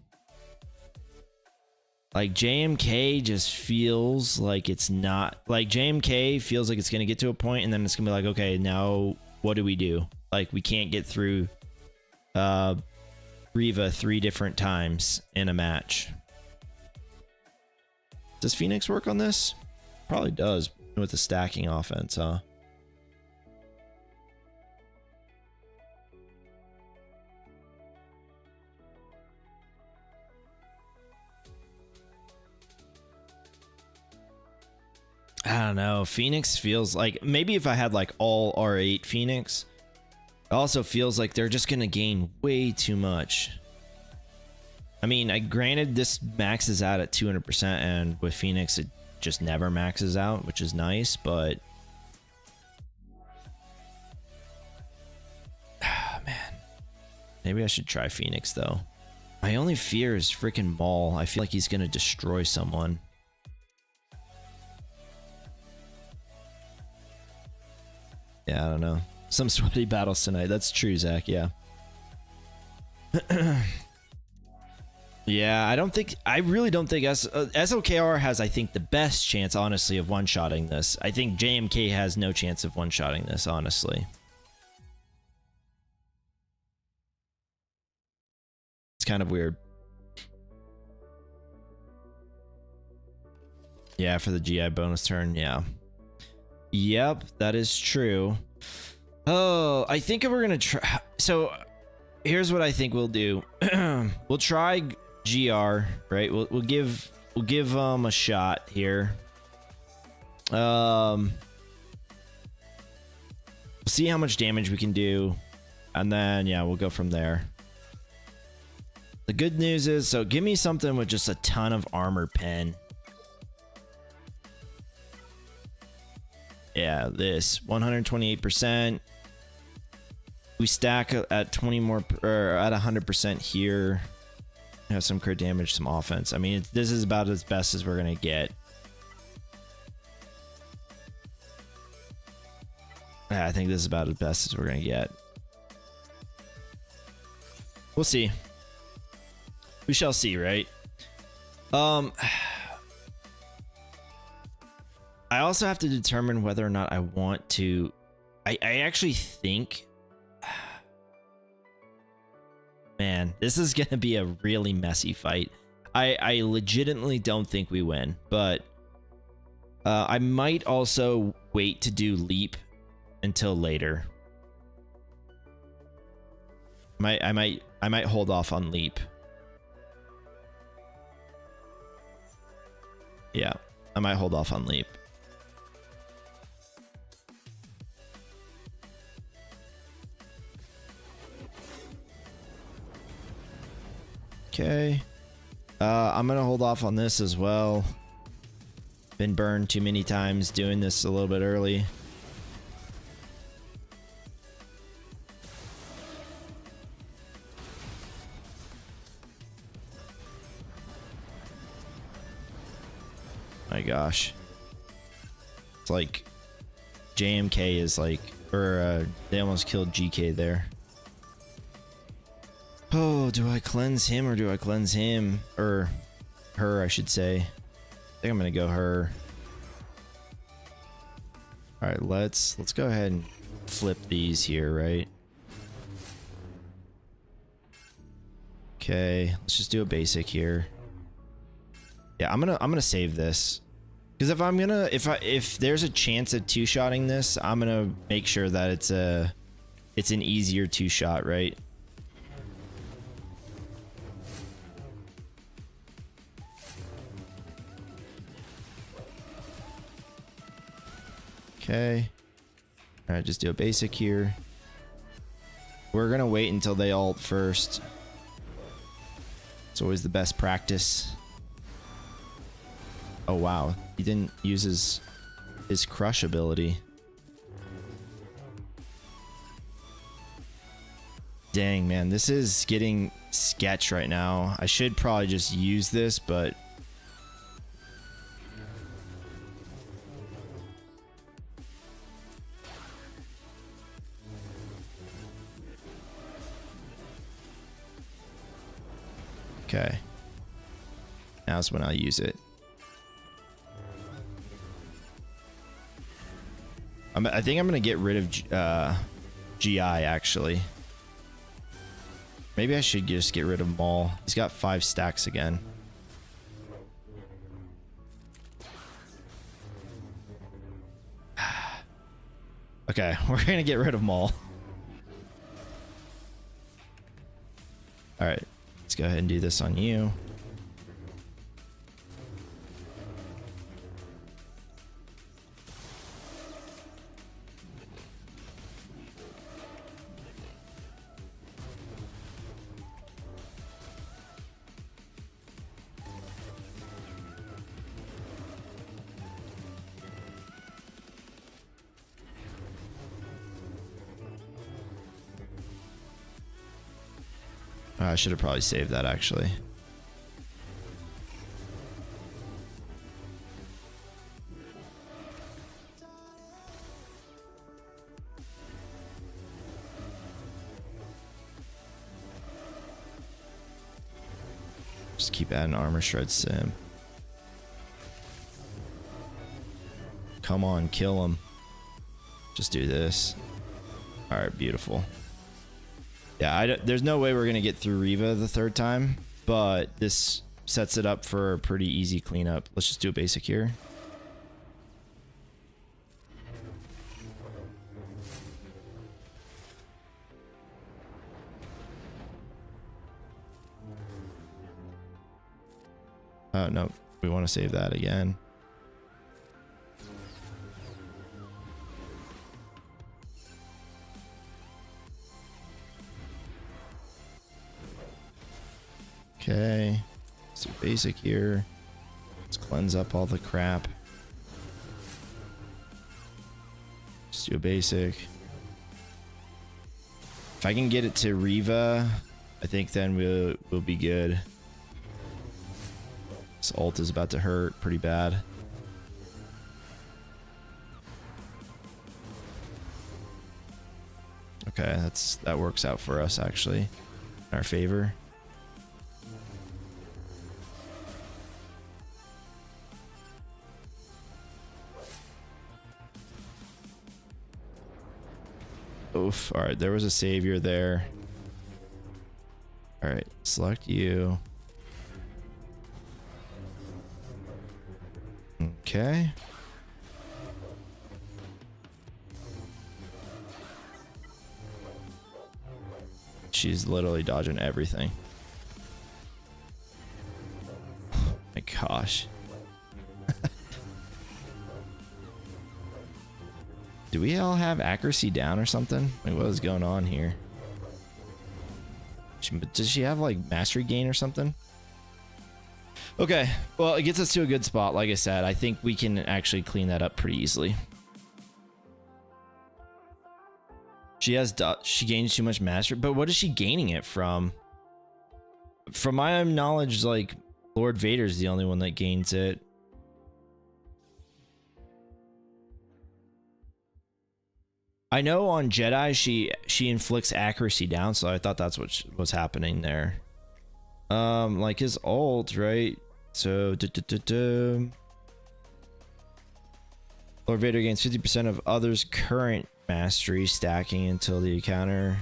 Like JMK just feels like it's not, like JMK feels like it's going to get to a point and then it's going to be like, okay, now what do we do? Like we can't get through Riva 3 different times in a match. Does Phoenix work on this? Probably does with the stacking offense, huh? I don't know. Phoenix feels like maybe if I had like all R8 Phoenix, it also feels like they're just going to gain way too much. I mean, granted this maxes out at 200% and with Phoenix it just never maxes out, which is nice, but man, maybe I should try Phoenix though. My only fear is freaking Maul. I feel like he's going to destroy someone. Yeah, I don't know. Some sweaty battles tonight. That's true, Zach. Yeah. Yeah, I really don't think SLKR has, I think, the best chance, honestly, of one-shotting this. I think JMK has no chance of one-shotting this, honestly. It's kind of weird. Yeah, for the GI bonus turn, yeah. Yep, that is true. Oh, I think we're gonna try. So, here's what I think we'll do. We'll try GR, right? We'll give a shot here. We'll see how much damage we can do, and then yeah, we'll go from there. The good news is, so give me something with just a ton of armor pen. Yeah, this 128%. We stack at 20 more, or at 100% here. Have some crit damage, some offense. I mean, this is about as best as we're gonna get. Yeah, I think this is about as best as we're gonna get. We'll see. We shall see, right? I also have to determine whether or not I want to. I actually think, man, this is gonna be a really messy fight. I legitimately don't think we win, but I might also wait to do leap until later. I might hold off on leap. Yeah, I might hold off on leap. Okay. I'm gonna hold off on this as well. Been burned too many times doing this a little bit early. My gosh. It's like JMK is like, or they almost killed GK there. Oh, do I cleanse him or do I cleanse him? Or her, I should say. I think I'm gonna go her. Alright, let's go ahead and flip these here, right? Okay, let's just do a basic here. Yeah, I'm gonna save this. Because if there's a chance of two-shotting this, I'm gonna make sure that it's an easier two-shot, right? Okay. Alright, just do a basic here. We're gonna wait until they ult first. It's always the best practice. Oh wow, he didn't use his crush ability. Dang, man, this is getting sketch right now. I should probably just use this, but okay. now's when I'll use it. I think I'm gonna get rid of GI actually. Maybe I should just get rid of Maul. He's got 5 stacks again. Okay, we're gonna get rid of Maul. All right, let's go ahead and do this on you. I should have probably saved that actually. Just keep adding armor shred sim. Come on, kill him. Just do this. All right, beautiful. Yeah, there's no way we're gonna get through Riva the 3rd time, but this sets it up for a pretty easy cleanup. Let's just do a basic here. Oh no, we want to save that again. Okay, let's do basic here. Let's cleanse up all the crap. Just do a basic. If I can get it to Riva, I think then we'll be good. This ult is about to hurt pretty bad. Okay, that works out for us actually, in our favor. Oof. All right, there was a savior there. All right, select you. Okay. She's literally dodging everything. Oh my gosh. Do we all have accuracy down or something? Like, what is going on here? Does she have like mastery gain or something? Okay, well, it gets us to a good spot. Like I said, I think we can actually clean that up pretty easily. She gains too much mastery, but what is she gaining it from? From my knowledge, like Lord Vader's the only one that gains it. I know on Jedi she inflicts accuracy down, so I thought that's what was happening there. Like his ult, right? So Lord Vader gains 50% of others' current mastery stacking until the encounter.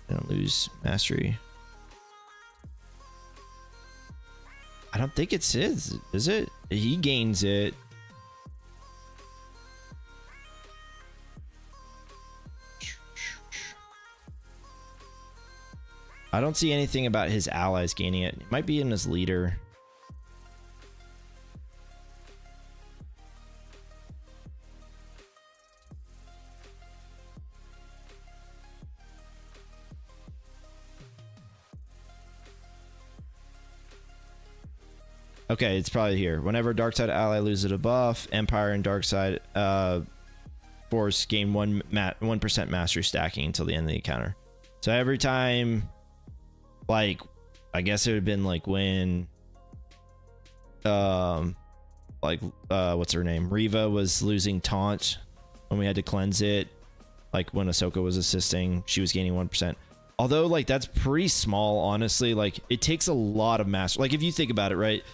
They don't lose mastery. I don't think it's his, is it? He gains it. I don't see anything about his allies gaining it. It might be in his leader. Okay, it's probably here. Whenever dark side ally loses a buff, Empire and dark side force gain 1% mastery stacking until the end of the encounter. So every time, like, I guess it would have been like when what's her name, Riva was losing taunt when we had to cleanse it, like when Ahsoka was assisting, she was gaining 1%. Although, like, that's pretty small, honestly. Like, it takes a lot of master. Like, if you think about it, right?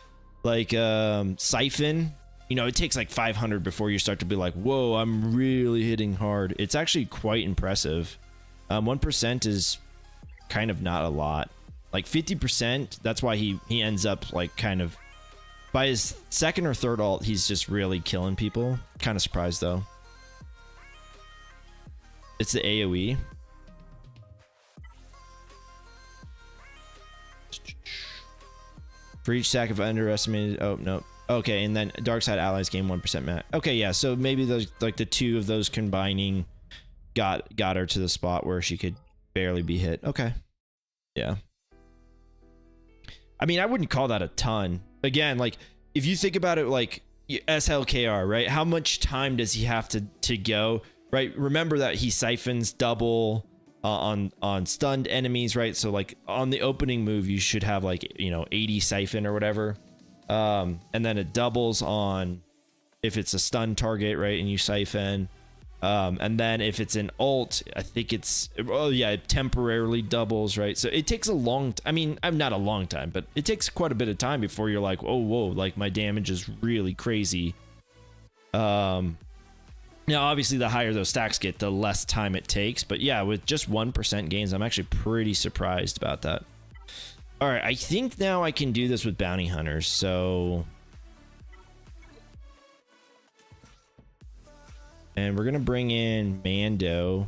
Like, Siphon, you know, it takes like 500 before you start to be like, whoa, I'm really hitting hard. It's actually quite impressive. 1% is kind of not a lot. Like, 50%, that's why he ends up, like, kind of... By his second or third ult, he's just really killing people. Kind of surprised, though. It's the AoE. For each stack of underestimated... Oh, no. Okay, and then dark side allies gain 1% mat. Okay, yeah, so maybe those, like, the two of those combining got her to the spot where she could barely be hit. Okay. Yeah. I mean, I wouldn't call that a ton. Again, like, if you think about it, like, SLKR, right? How much time does he have to go, right? Remember that he siphons double on stunned enemies, right? So, like, on the opening move, you should have, like, you know, 80 siphon or whatever. And then it doubles on if it's a stun target, right? And you siphon. And then if it's an ult, I think it's, oh yeah, it temporarily doubles, right? So it takes a long, I mean, I'm not a long time, but it takes quite a bit of time before you're like, oh, whoa, like my damage is really crazy. Now, obviously, the higher those stacks get, the less time it takes. But yeah, with just 1% gains, I'm actually pretty surprised about that. All right, I think now I can do this with bounty hunters. So, and we're gonna bring in Mando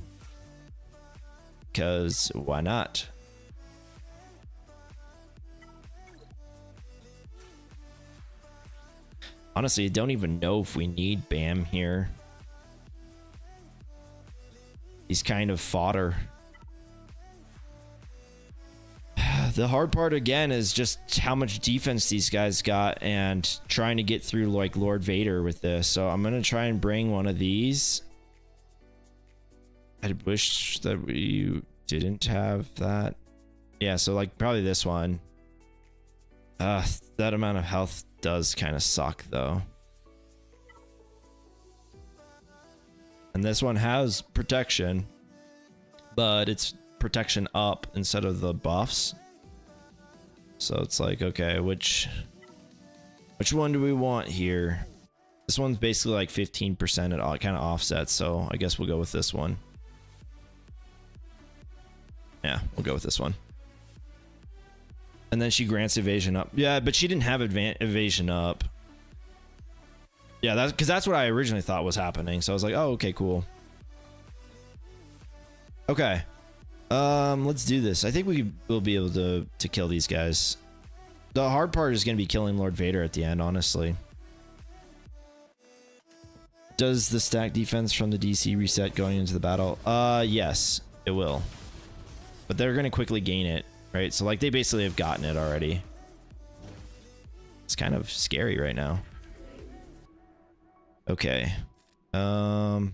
because why not? Honestly, I don't even know if we need Bam here. He's kind of fodder. The hard part again is just how much defense these guys got and trying to get through like Lord Vader with this. So I'm gonna try and bring one of these. I wish that we didn't have that. Yeah, so like probably this one. That amount of health does kind of suck though. And this one has protection, but it's protection up instead of the buffs. So it's like, okay, which one do we want here? This one's basically like 15%. It all kind of offsets, so I guess we'll go with this one. Yeah, we'll go with this one. And then she grants evasion up. Yeah, but she didn't have evasion up. Yeah, that's because that's what I originally thought was happening. So I was like, oh, okay, cool. Okay. Let's do this. I think we will be able to kill these guys. The hard part is going to be killing Lord Vader at the end, honestly. Does the stack defense from the DC reset going into the battle? Yes, it will. But they're going to quickly gain it, right? So like they basically have gotten it already. It's kind of scary right now. Okay. Let's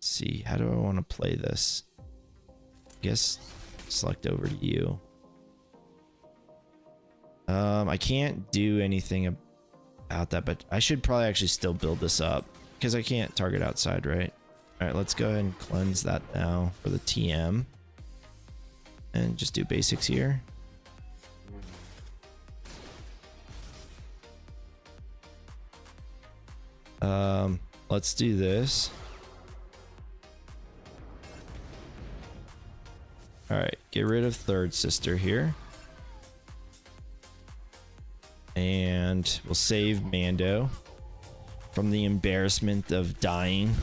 see. How do I want to play this? I guess select over to you. I can't do anything about that, but I should probably actually still build this up because I can't target outside, right? All right, let's go ahead and cleanse that now for the TM and just do basics here. Let's do this. All right, get rid of third sister here. And we'll save Mando from the embarrassment of dying.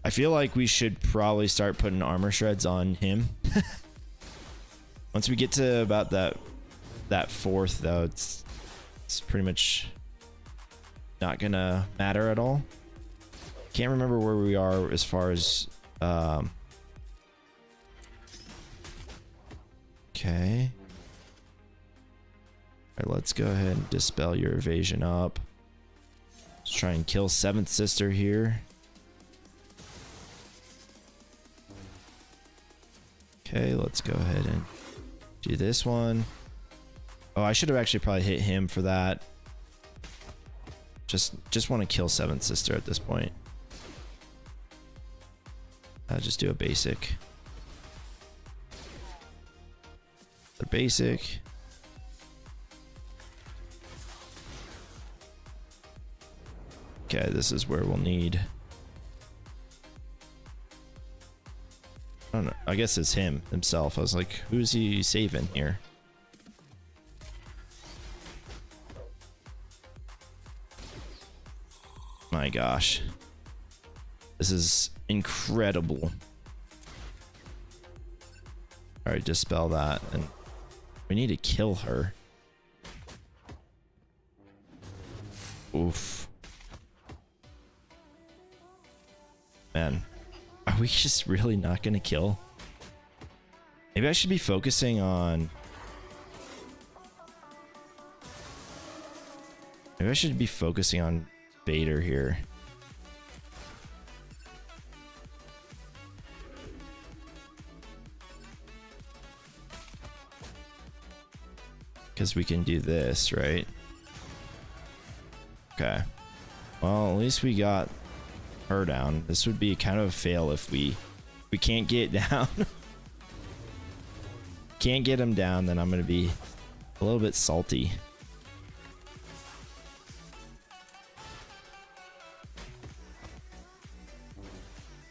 I feel like we should probably start putting armor shreds on him. Once we get to about that fourth though, it's pretty much not gonna matter at all. Can't remember where we are as far as okay. All right, let's go ahead and dispel your evasion up. Let's try and kill seventh sister here. Okay, let's go ahead and do this one. Oh, I should have actually probably hit him for that. Just want to kill seventh sister at this point. Just do a basic. The basic. Okay, this is where we'll need. I don't know. I guess it's himself. I was like, who's he saving here? My gosh. This is incredible. Alright, dispel that. And we need to kill her. Oof. Man. Are we just really not gonna kill? Maybe I should be focusing on... Maybe I should be focusing on Vader here. Because we can do this, right? Okay. Well, at least we got her down. This would be kind of a fail if we can't get down. Can't get him down, then I'm gonna be a little bit salty.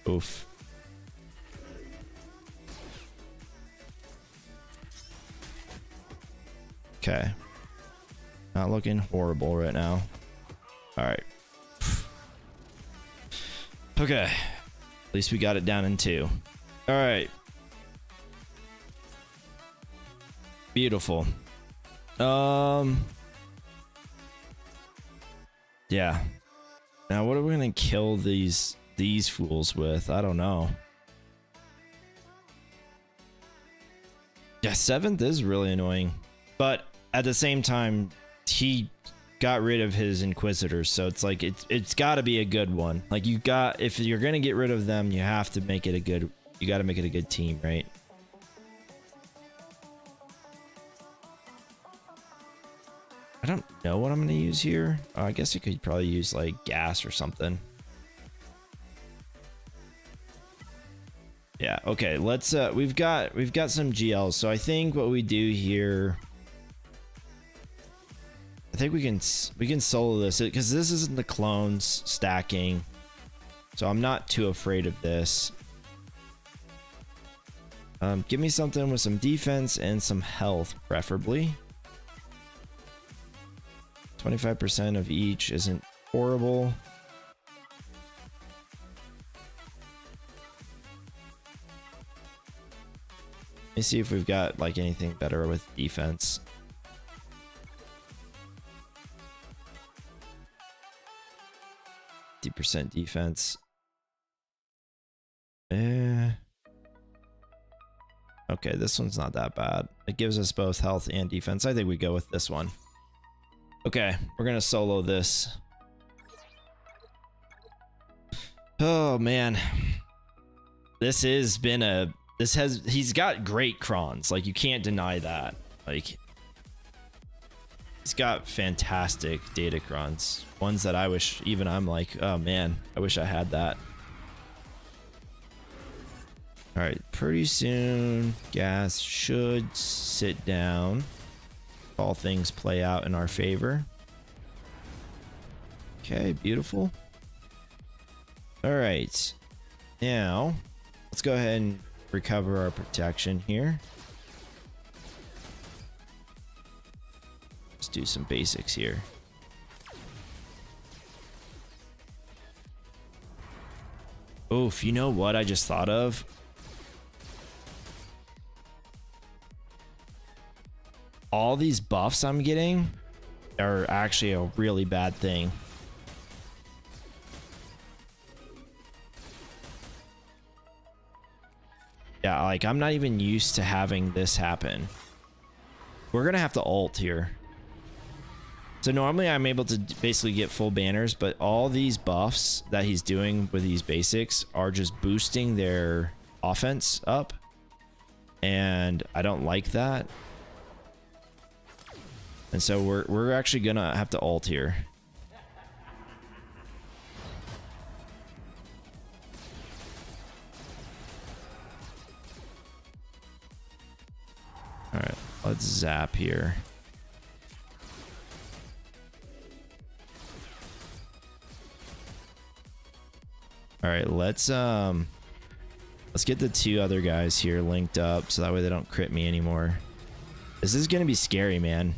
Oof. Okay. Not looking horrible right now. All right. Okay. At least we got it down in 2. All right. Beautiful. Yeah. Now what are we gonna kill these fools with? I don't know. Yeah, 7th is really annoying. But at the same time, he got rid of his Inquisitors, so it's like it's got to be a good one. Like if you're gonna get rid of them, you have to make it a good. You got to make it a good team, right? I don't know what I'm gonna use here. I guess you could probably use like gas or something. Yeah. Okay. Let's. We've got some GLs, so I think what we do here. I think we can solo this because this isn't the clones stacking, so I'm not too afraid of this. Give me something with some defense and some health, preferably. 25% of each isn't horrible. Let me see if we've got like anything better with defense. %, defense. Okay, this one's not that bad. It gives us both health and defense. I think we go with this one. Okay, we're gonna solo this. Oh man, he's got great crons. Like you can't deny that. Like he's got fantastic datacrons. Ones that I wish even I'm like, oh man, I wish I had that. All right, pretty soon gas should sit down. All things play out in our favor. Okay, beautiful. All right, now let's go ahead and recover our protection here. Let's do some basics here. Oof, you know what I just thought of? All these buffs I'm getting are actually a really bad thing. Yeah, like I'm not even used to having this happen. We're gonna have to ult here. So normally I'm able to basically get full banners, but all these buffs that he's doing with these basics are just boosting their offense up. And I don't like that. And so we're actually gonna have to ult here. let's zap here. All right, let's get the two other guys here linked up so that way they don't crit me anymore. This is gonna be scary, man.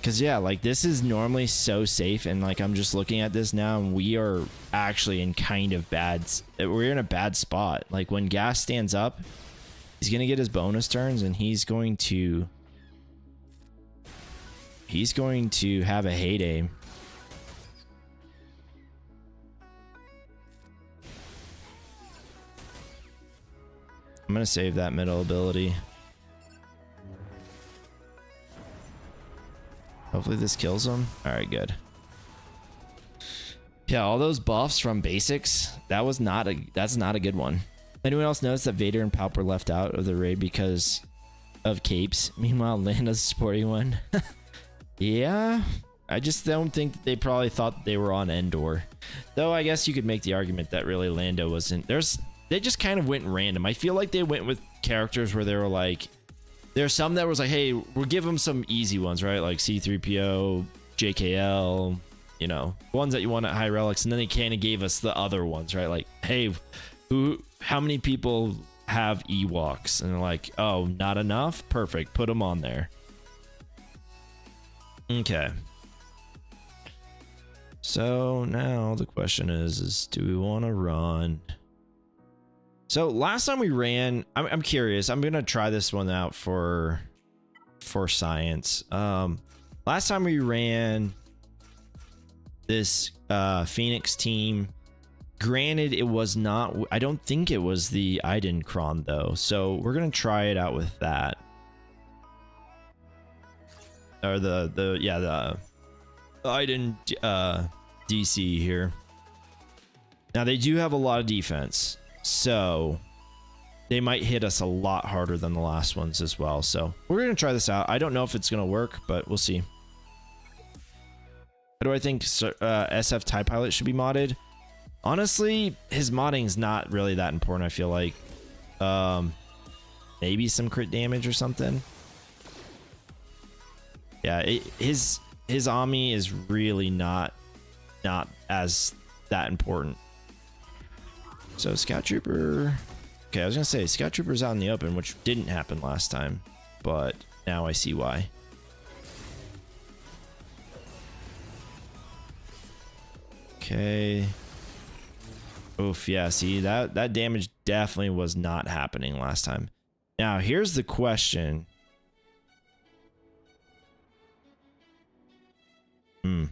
Cause yeah, like this is normally so safe, and like I'm just looking at this now, and we are actually in kind of we're in a bad spot. Like when Gas stands up, he's gonna get his bonus turns, and he's going to have a heyday. I'm gonna save that middle ability. Hopefully this kills him. All right, good. Yeah, all those buffs from basics, that's not a good one. Anyone else notice that Vader and Palp were left out of the raid because of capes? Meanwhile, Lando's sporting one. Yeah, I just don't think they probably thought they were on Endor. Though I guess you could make the argument that really Lando wasn't. They just kind of went random. I feel like they went with characters where they were like, there's some that was like, hey, we'll give them some easy ones, right? Like C-3PO, JKL, you know, ones that you want at high relics. And then they kind of gave us the other ones, right? Like, hey, how many people have Ewoks? And they're like, oh, not enough? Perfect. Put them on there. Okay. So now the question is do we want to run? So last time we ran, I'm curious. I'm gonna try this one out for science. Last time we ran this Phoenix team, granted it was not. I don't think it was the Idankron though. So we're gonna try it out with that, or the Iden DC here. Now they do have a lot of defense. So they might hit us a lot harder than the last ones as well. So we're going to try this out. I don't know if it's going to work, but we'll see. How do I think SF TIE Pilot should be modded? Honestly, his modding is not really that important, I feel like. Maybe some crit damage or something. Yeah, his Ami is really not as that important. So Scout Trooper. Okay, I was gonna say Scout Trooper's out in the open, which didn't happen last time, but now I see why. Okay. Oof, yeah, see that damage definitely was not happening last time. Now here's the question. I'm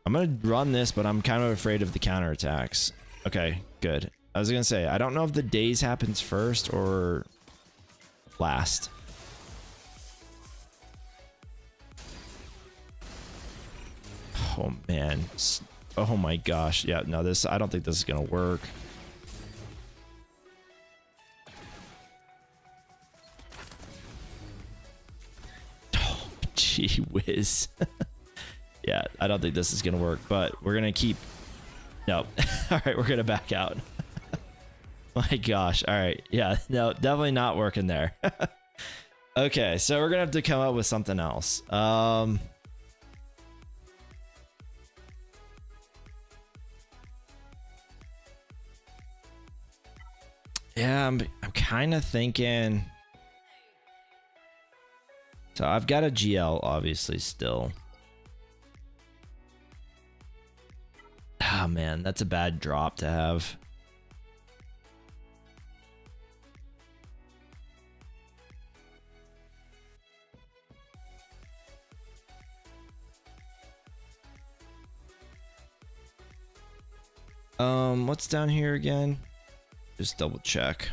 gonna run this, but I'm kind of afraid of the counterattacks. Okay, good. I was gonna say, I don't know if the daze happens first or last. Oh man. Oh my gosh. Yeah, no, I don't think this is gonna work. Oh, gee whiz. Yeah, I don't think this is gonna work, but we're gonna keep. No. All right, we're gonna back out. My gosh. All right. Yeah, no, definitely not working there. Okay, so we're gonna have to come up with something else. Yeah, I'm kind of thinking. So I've got a GL obviously still. Ah, man, that's a bad drop to have. What's down here again? Just double check.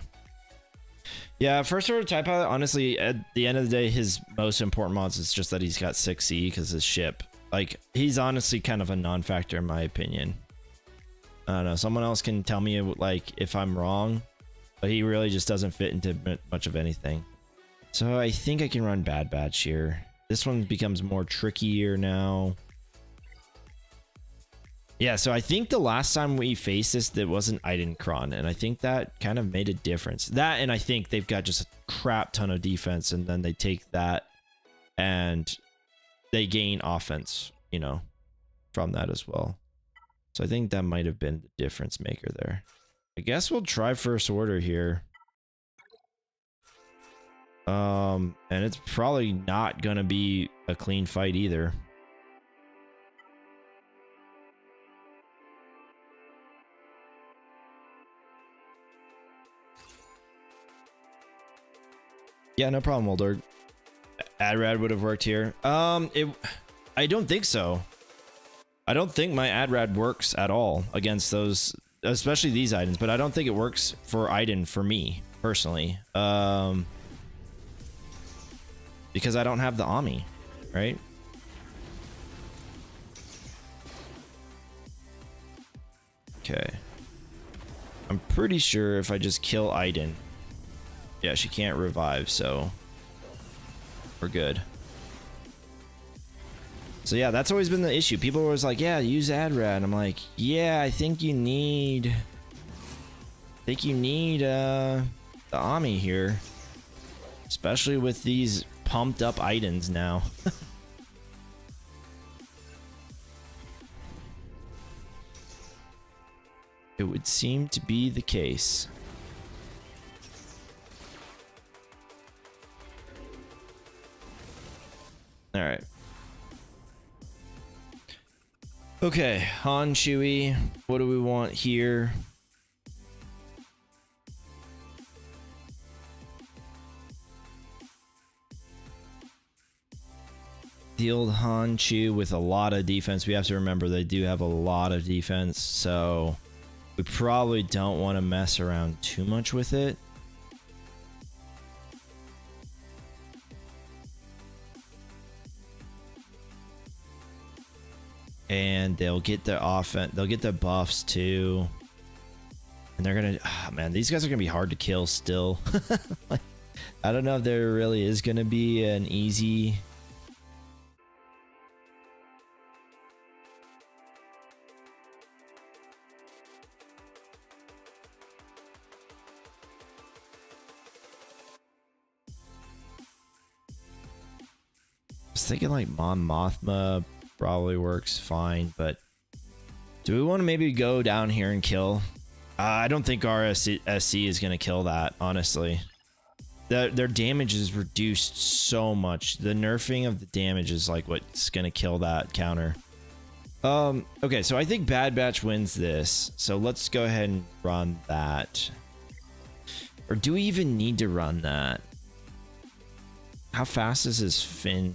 Yeah, first order TIE Pilot, honestly, at the end of the day, his most important mods is just that he's got 6C because his ship. Like, he's honestly kind of a non-factor in my opinion. I don't know, someone else can tell me like if I'm wrong, but he really just doesn't fit into much of anything. So I think I can run Bad Batch here. This one becomes more trickier now. Yeah, so I think the last time we faced this, that wasn't Eidenkron, and I think that kind of made a difference. That, and I think they've got just a crap ton of defense, and then they take that and they gain offense, you know, from that as well. So I think that might have been the difference maker there. I guess we'll try first order here. And it's probably not gonna be a clean fight either. Yeah, no problem, Waldorg. Adrad would have worked here. I don't think so. I don't think my Adrad works at all against those, especially these items, but I don't think it works for Aiden for me, personally. Because I don't have the Ami, right? Okay. I'm pretty sure if I just kill Aiden, yeah, she can't revive, so we're good. So yeah, that's always been the issue. People were always like, yeah, use Adrad. I'm like, yeah, I think you need the Ami here. Especially with these pumped up items now. It would seem to be the case. All right. Okay, Han, Chewie, what do we want here? The old Han Chew with a lot of defense. We have to remember they do have a lot of defense, so we probably don't want to mess around too much with it. And they'll get their offense, they'll get their buffs too. And they're gonna, oh man, these guys are gonna be hard to kill still. Like, I don't know if there really is gonna be an easy. I was thinking like Mon Mothma probably works fine, but do we want to maybe go down here and kill? I don't think our SC is going to kill that, honestly. Their damage is reduced so much. The nerfing of the damage is like what's going to kill that counter. Okay, so I think Bad Batch wins this. So let's go ahead and run that. Or do we even need to run that? How fast is his fin?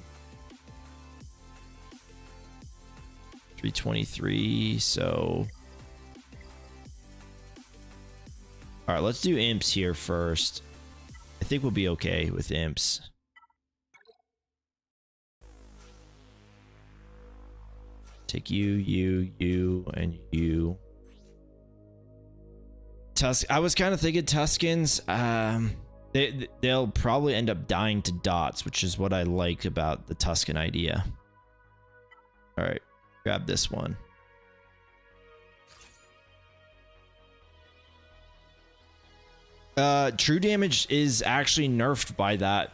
323, so all right, let's do imps here first. I think we'll be okay with imps. Take you, and you. I was kind of thinking Tuskens. They'll probably end up dying to dots, which is what I like about the Tusken idea. All right. Grab this one. True damage is actually nerfed by that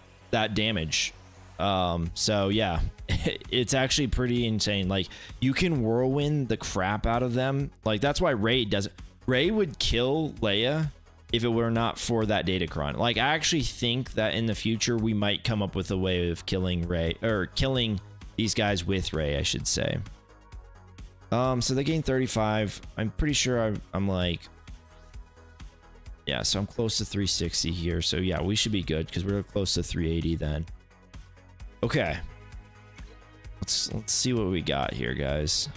damage. So yeah, it's actually pretty insane. Like, you can whirlwind the crap out of them. Like, that's why Rey does it. Rey would kill Leia if it were not for that datacron. Like, I actually think that in the future we might come up with a way of killing Rey, or killing these guys with Rey, I should say. So they gain 35. I'm pretty sure I'm like, yeah, so I'm close to 360 here. So yeah, we should be good because we're close to 380 then. Okay. Let's see what we got here, guys.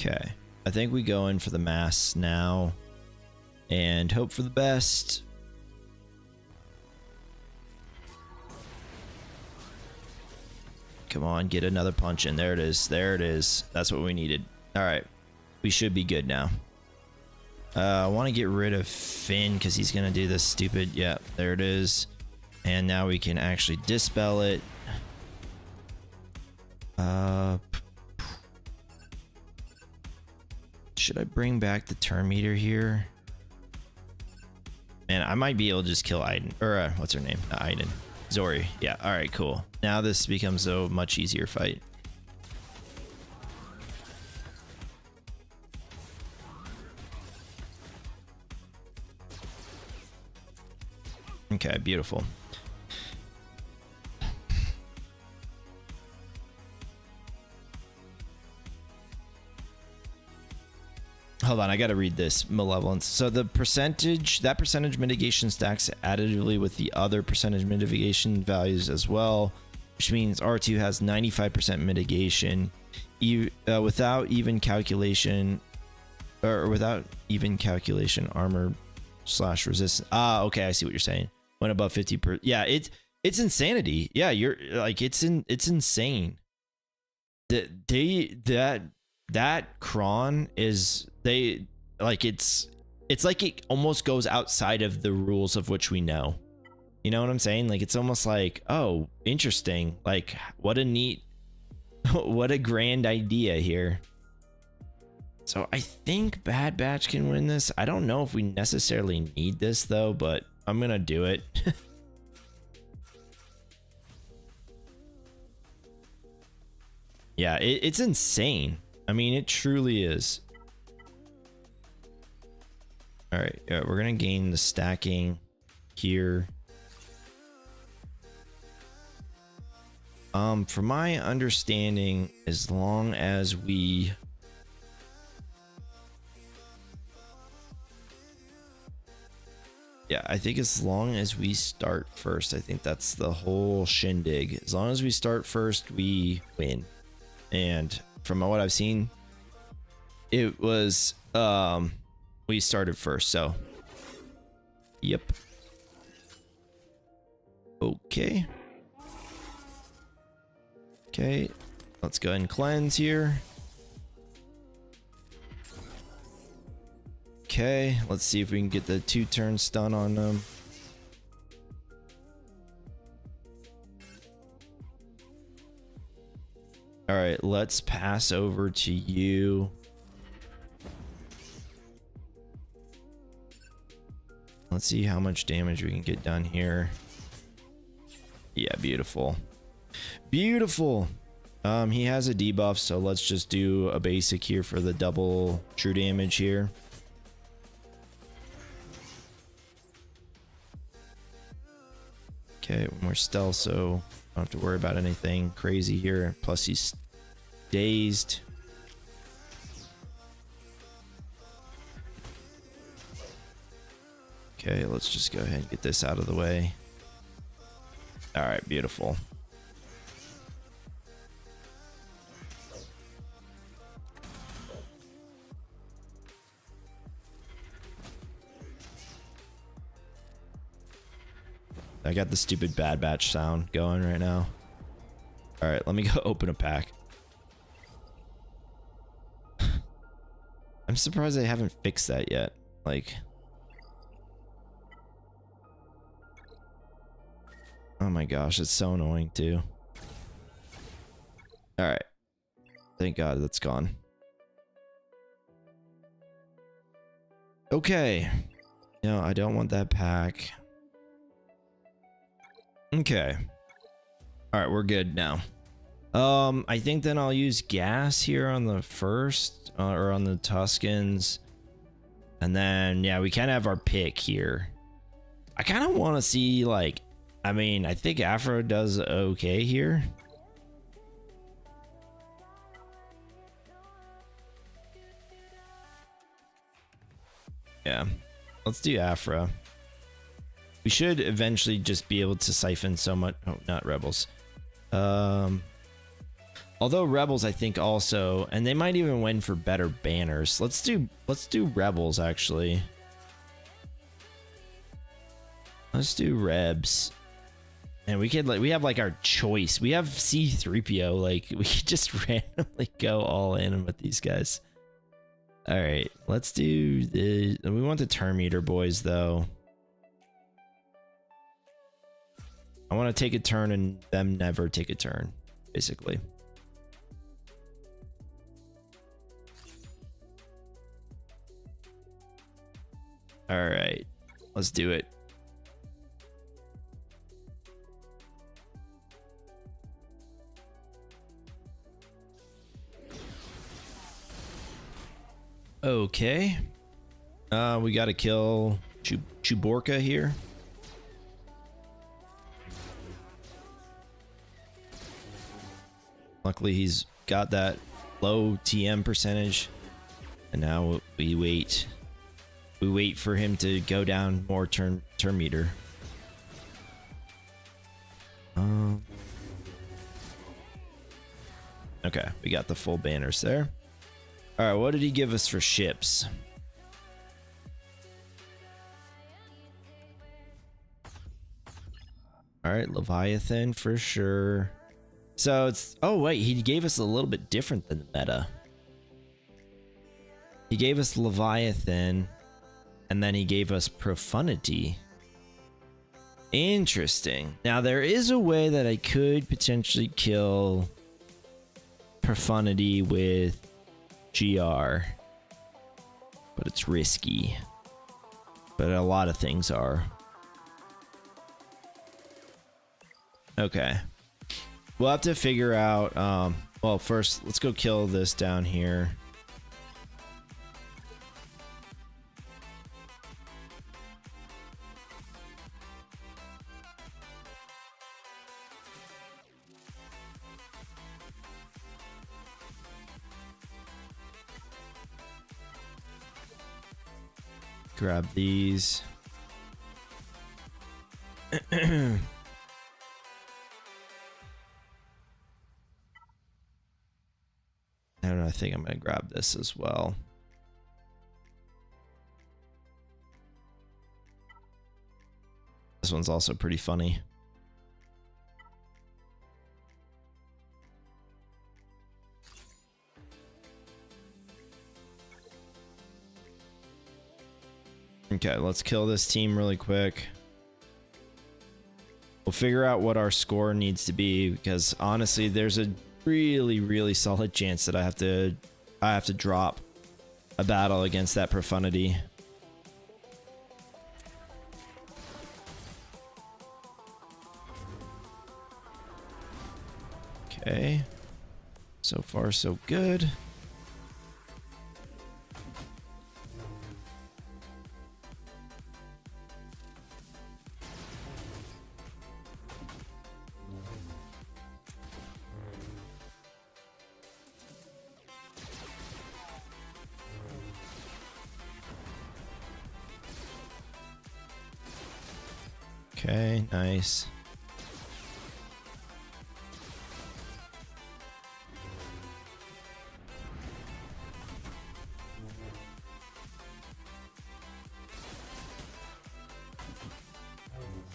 Okay. I think we go in for the mass now and hope for the best. Come on, get another punch in. There it is. There it is. That's what we needed. All right. We should be good now. I want to get rid of Finn because he's going to do this stupid... Yeah, there it is. And now we can actually dispel it. Should I bring back the turn meter here? Man, I might be able to just kill Aiden. Or, what's her name? Not Aiden. Zori. Yeah, alright, cool. Now this becomes a much easier fight. Okay, beautiful. Hold on, I gotta read this. Malevolence. So the percentage, that percentage mitigation stacks additively with the other percentage mitigation values as well, which means R2 has 95% mitigation without even calculation, or without even calculation armor / resistance. Ah, okay, I see what you're saying. When above 50%. Yeah, it's insanity. Yeah, you're like, it's insane. That cron is, they like, it's like it almost goes outside of the rules of which we know. You know what I'm saying? Like, it's almost like, oh, interesting. Like, what a neat, what a grand idea here. So I think Bad Batch can win this. I don't know if we necessarily need this though, but I'm gonna do it. Yeah, it's insane. I mean, it truly is. All right, we're gonna gain the stacking here. From my understanding, as long as we I think as long as we start first, I think that's the whole shindig. As long as we start first, we win. And from what I've seen, it was we started first, so yep. Okay, let's go ahead and cleanse here. Okay, let's see if we can get the 2-turn stun on them. All right, let's pass over to you. Let's see how much damage we can get done here. Yeah, beautiful. Beautiful. He has a debuff, so let's just do a basic here for the double true damage here. Okay, we're stealth, so I don't have to worry about anything crazy here. Plus he's dazed. Okay, let's just go ahead and get this out of the way. All right, beautiful. I got the stupid Bad Batch sound going right now. All right, let me go open a pack. I'm surprised they haven't fixed that yet. Like, oh my gosh, it's so annoying too. All right, thank God that's gone. Okay, no, I don't want that pack. Okay. All right, we're good now. I think then I'll use gas here on the first, or on the Tuscans. And then, yeah, we kind of have our pick here. I kind of want to see, like, I mean, I think Afro does okay here. Yeah, let's do Afro. We should eventually just be able to siphon so much. Oh, not rebels. Although Rebels, I think also, and they might even win for better banners. Let's do Rebels actually. Let's do Rebs. And we could we have like our choice. We have C3PO, like we could just randomly go all in with these guys. All right, let's do the, we want the turn meter boys though. I want to take a turn and them never take a turn, basically. All right, let's do it. Okay. We got to kill Chewbacca here. Luckily, he's got that low TM percentage. And now we wait. We wait for him to go down more turn meter. Okay, we got the full banners there. All right, what did he give us for ships? All right, Leviathan for sure. So it's, oh wait, he gave us a little bit different than the meta. He gave us Leviathan, and then he gave us Profundity. Interesting. Now there is a way that I could potentially kill Profundity with GR, but it's risky. But a lot of things are. Okay. We'll have to figure out, well, first, let's go kill this down here. Grab these. And I think I'm going to grab this as well. This one's also pretty funny. Okay, let's kill this team really quick. We'll figure out what our score needs to be, because honestly, there's a really solid chance that I have to drop a battle against that Profundity. Okay. So far so good. Okay, nice.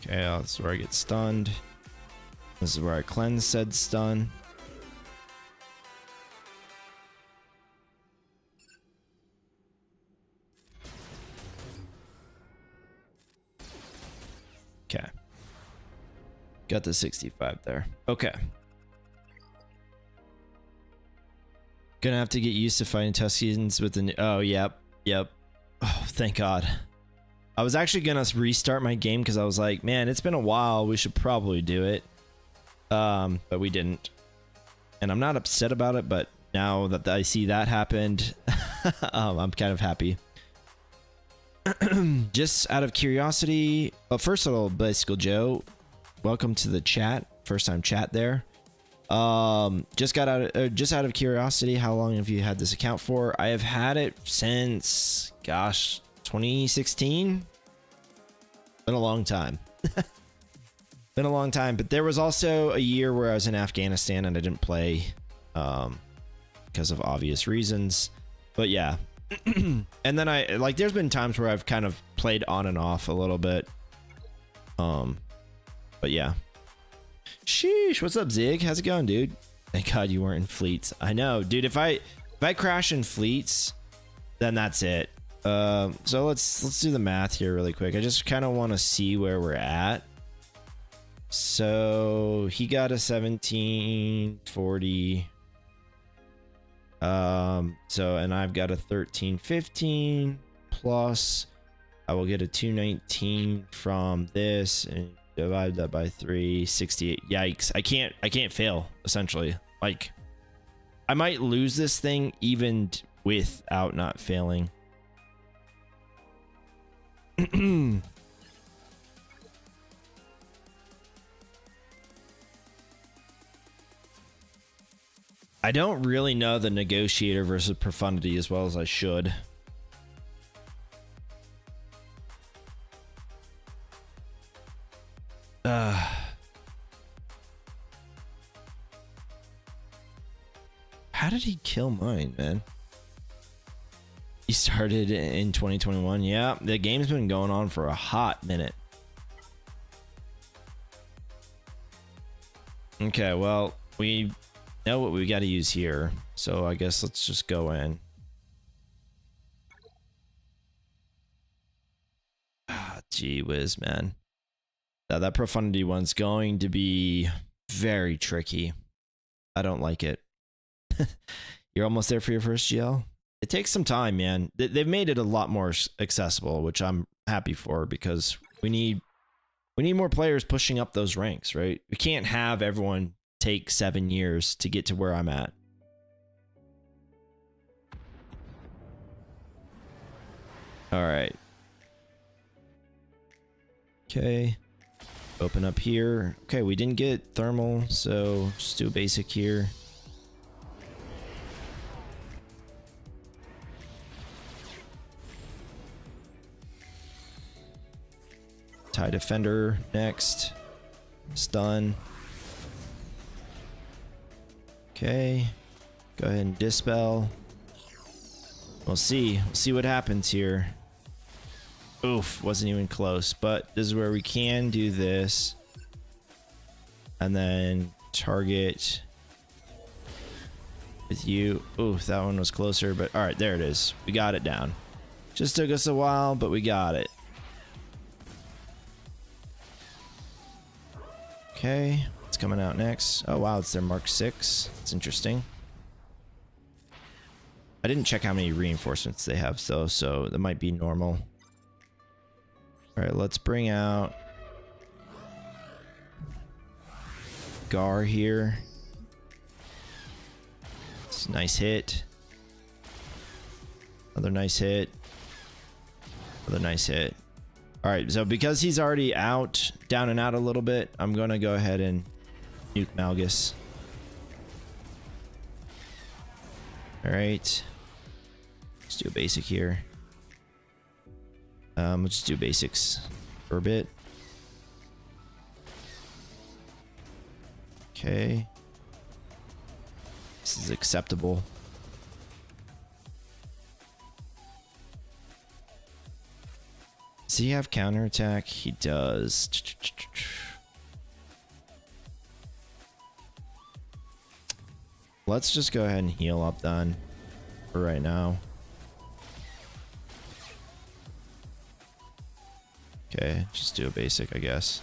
Okay, this is where I get stunned. This is where I cleanse said stun. Okay. Got the 65 there. Okay. Gonna have to get used to fighting Tuscans with the new... Oh, yep. Oh, thank God. I was actually gonna restart my game because I was like, man, it's been a while. We should probably do it. But we didn't. And I'm not upset about it, but now that I see that happened, I'm kind of happy. Just out of curiosity, well, first of all, Bicycle Joe, welcome to the chat. First time chat there. Just out of curiosity, how long have you had this account for? I have had it since, gosh, 2016. Been a long time. Been a long time, but there was also a year where I was in Afghanistan and I didn't play because of obvious reasons. But yeah. And then I like there's been times where I've kind of played on and off a little bit. But yeah. Sheesh, what's up, Zig? How's it going, dude? Thank God you weren't in fleets. I know, dude. If I crash in fleets, then that's it. So let's do the math here really quick. I just kind of want to see where we're at. So he got a 1740. And I've got a 1315 plus. I will get a 219 from this and divide that by 368. Yikes. I can't fail, essentially. Like, I might lose this thing even without not failing. I don't really know the negotiator versus profundity as well as I should. How did he kill mine, man? He started in 2021. Yeah, the game's been going on for a hot minute. Okay, well, we know what we got to use here, so I guess let's just go in. Gee whiz, man. That profundity one's going to be very tricky. I don't like it. You're almost there for your first GL? It takes some time, man. They've made it a lot more accessible, which I'm happy for, because we need more players pushing up those ranks, right? We can't have everyone take 7 years to get to where I'm at. All right. Okay. Open up here. Okay, we didn't get thermal, so just do a basic here. TIE Defender next. Stun. Okay. Go ahead and dispel. We'll see. We'll see what happens here. Oof, wasn't even close, but this is where we can do this. And then target with you. Oof, that one was closer, but all right, there it is. We got it down. Just took us a while, but we got it. Okay, what's coming out next? Oh wow, it's their Mark 6. It's interesting. I didn't check how many reinforcements they have though, so that might be normal. All right, let's bring out Gar here. It's a nice hit. Another nice hit. Another nice hit. All right, so because he's already out, down and out a little bit, I'm going to go ahead and nuke Malgus. All right. Let's do a basic here. Let's just do basics for a bit. Okay. This is acceptable. Does he have counterattack? He does. Let's just go ahead and heal up then for right now. Okay, just do a basic, I guess.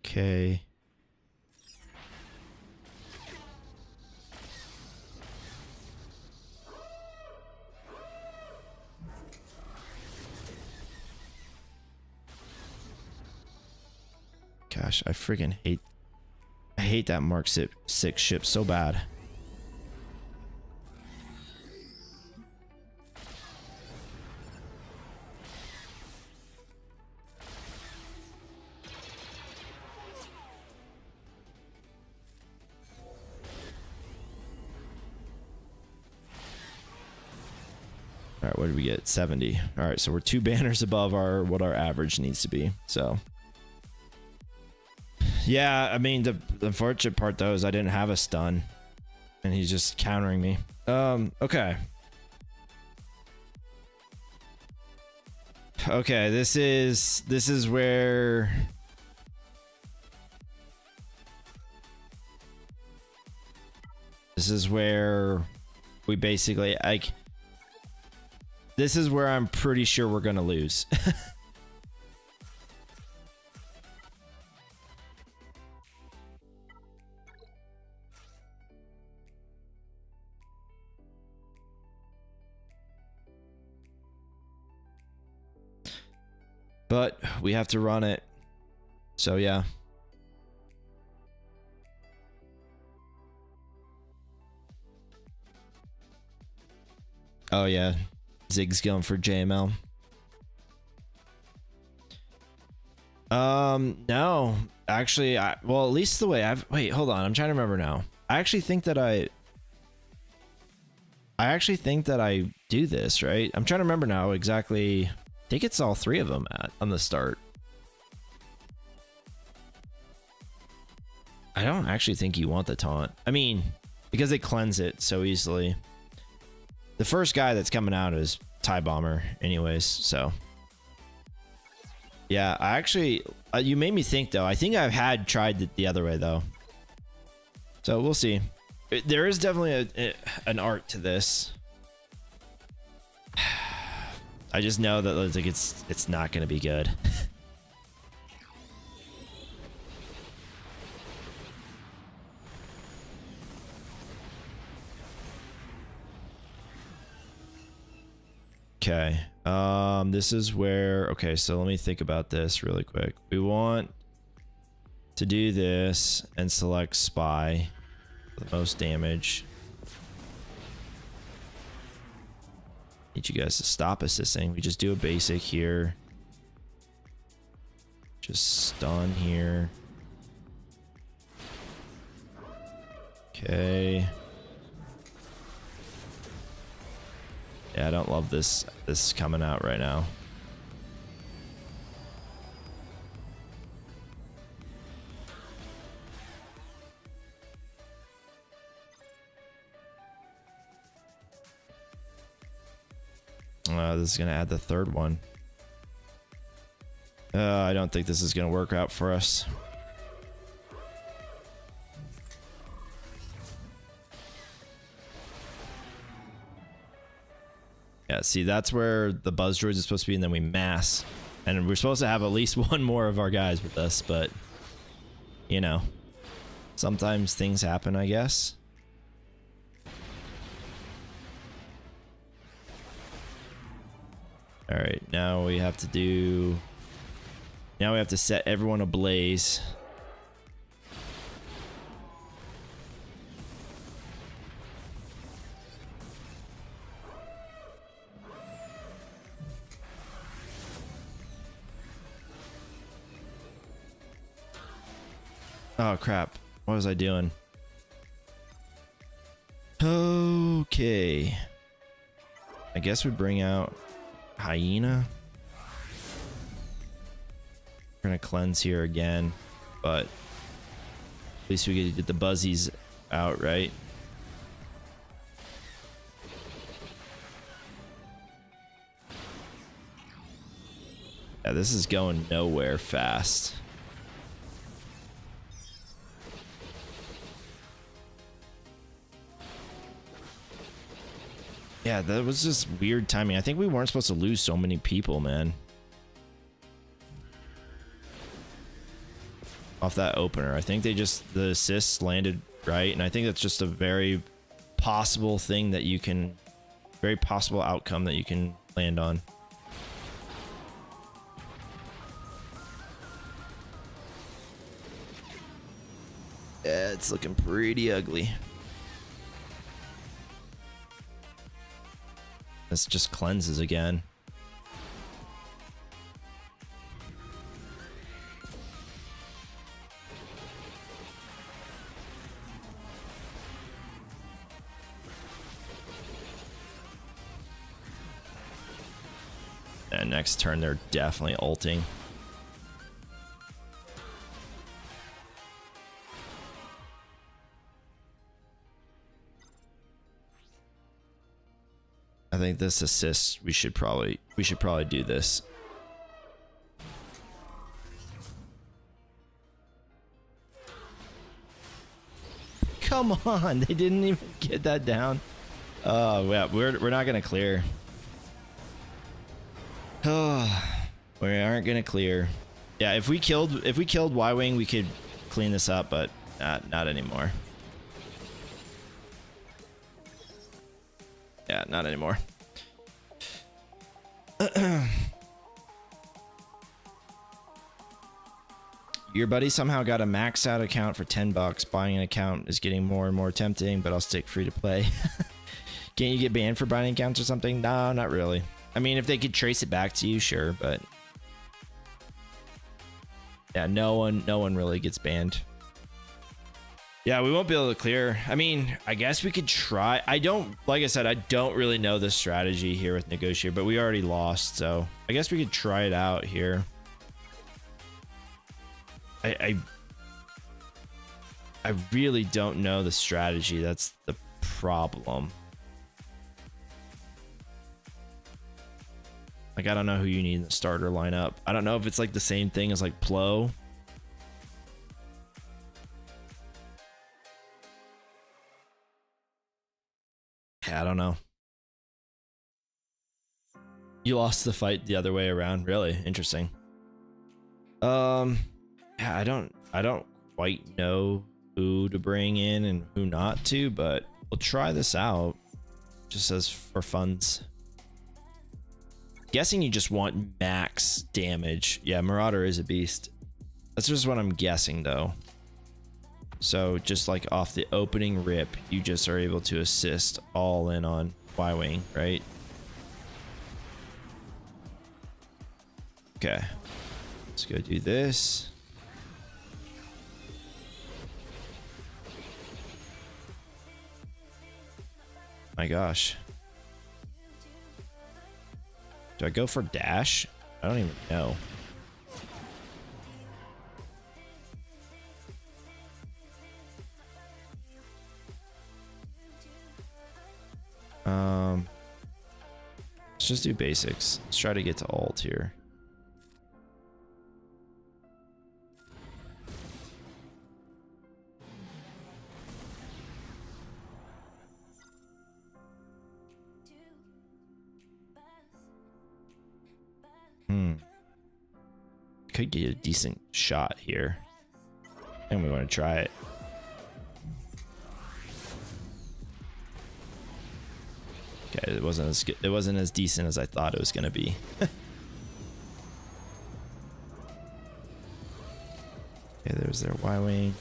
Okay. Gosh, I freaking hate that Mark 6 ship so bad. All right, what did we get? 70. All right, so we're 2 banners above what our average needs to be. So Yeah, I mean, the unfortunate part though is I didn't have a stun, and he's just countering me. Okay. Okay, this is where we basically like. This is where I'm pretty sure we're gonna lose. But we have to run it. So yeah. Oh yeah. Zig's going for JML. No. Actually, well, at least the way wait, hold on. I'm trying to remember now. I actually think that I do this, right? I'm trying to remember now exactly. I think it's all three of them on the start. I don't actually think you want the taunt. I mean, because they cleanse it so easily. The first guy that's coming out is TIE Bomber anyways, so. Yeah, I actually, you made me think though. I think I've tried the other way though. So we'll see. There is definitely an art to this. I just know that like it's not going to be good. Okay. This is where, okay, so let me think about this really quick. We want to do this and select Spy for the most damage. Need you guys to stop assisting. We just do a basic here. Just stun here. Okay. Yeah, I don't love this coming out right now. This is gonna add the third one. I don't think this is gonna work out for us. Yeah, see, that's where the buzz droids is supposed to be, and then we mass. And we're supposed to have at least one more of our guys with us, but you know, sometimes things happen, I guess. All right, now we have to set everyone ablaze. Oh crap, what was I doing? Okay, I guess we bring out Hyena. We're gonna cleanse here again, but at least we get the buzzies out, right? Yeah, this is going nowhere fast. Yeah, that was just weird timing. I think we weren't supposed to lose so many people, man. Off that opener. I think the assists landed right, and I think that's just a very possible thing that you can, very possible outcome that you can land on. Yeah, it's looking pretty ugly. This just cleanses again. And next turn, they're definitely ulting. I think this assist, we should probably do this. Come on, they didn't even get that down. Oh yeah, we're not gonna clear. Oh, we aren't gonna clear. Yeah, if we killed Y-Wing, we could clean this up, but not anymore. Yeah, not anymore. Your buddy somehow got a maxed out account for $10. Buying an account is getting more and more tempting, but I'll stick free to play. Can't you get banned for buying accounts or something? No, not really. I mean, if they could trace it back to you, sure, but yeah, no one really gets banned. Yeah, we won't be able to clear. I mean, I guess we could try. Like I said, I don't really know the strategy here with Negotiator, but we already lost, so I guess we could try it out here. I really don't know the strategy. That's the problem. Like, I don't know who you need in the starter lineup. I don't know if it's like the same thing as like Plo. Yeah, I don't know. You lost the fight the other way around. Really interesting. Yeah, I don't quite know who to bring in and who not to, but we'll try this out just as for funs. Guessing you just want max damage. Yeah, Marauder is a beast. That's just what I'm guessing though. So just like off the opening rip, you just are able to assist all in on Y-Wing, right? Okay. Let's go do this. My gosh. Do I go for dash? I don't even know. Let's just do basics. Let's try to get to ult here. Could get a decent shot here, and we want to try it. Okay, it wasn't as good. It wasn't as decent as I thought it was gonna be. Okay, there's their Y-Wing.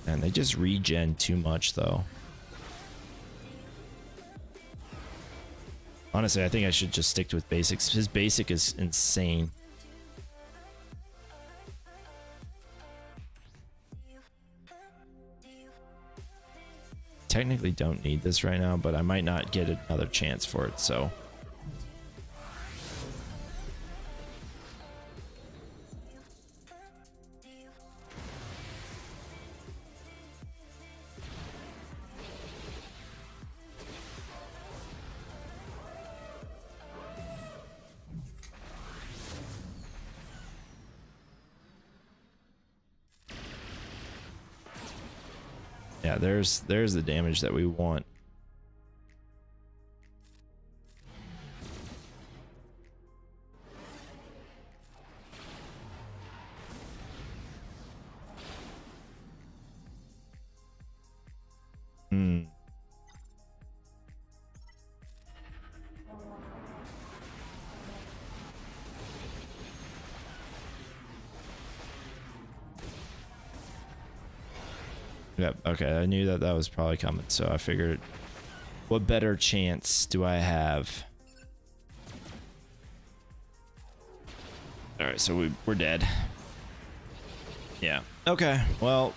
And they just regen too much though. Honestly, I think I should just stick with basics. His basic is insane. Technically don't need this right now, but I might not get another chance for it, so. Yeah, there's the damage that we want. Yep, okay, I knew that was probably coming, so I figured, what better chance do I have? Alright, so we're dead. Yeah, okay, well,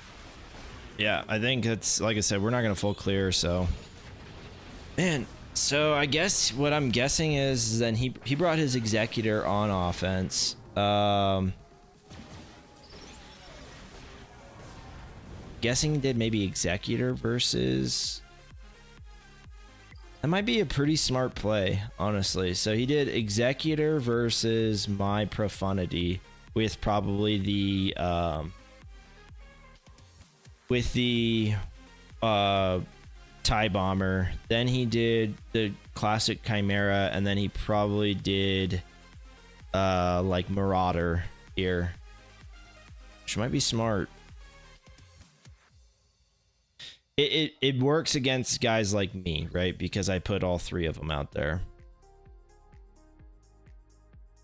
Yeah, I think it's, like I said, we're not going to full clear, so. Man, so I guess what I'm guessing is then he brought his Executor on offense. Guessing he did maybe Executor versus... That might be a pretty smart play, honestly. So he did Executor versus my Profundity with probably the... with the TIE Bomber. Then he did the classic Chimera, and then he probably did like Marauder here, which might be smart. It works against guys like me, right? Because I put all three of them out there.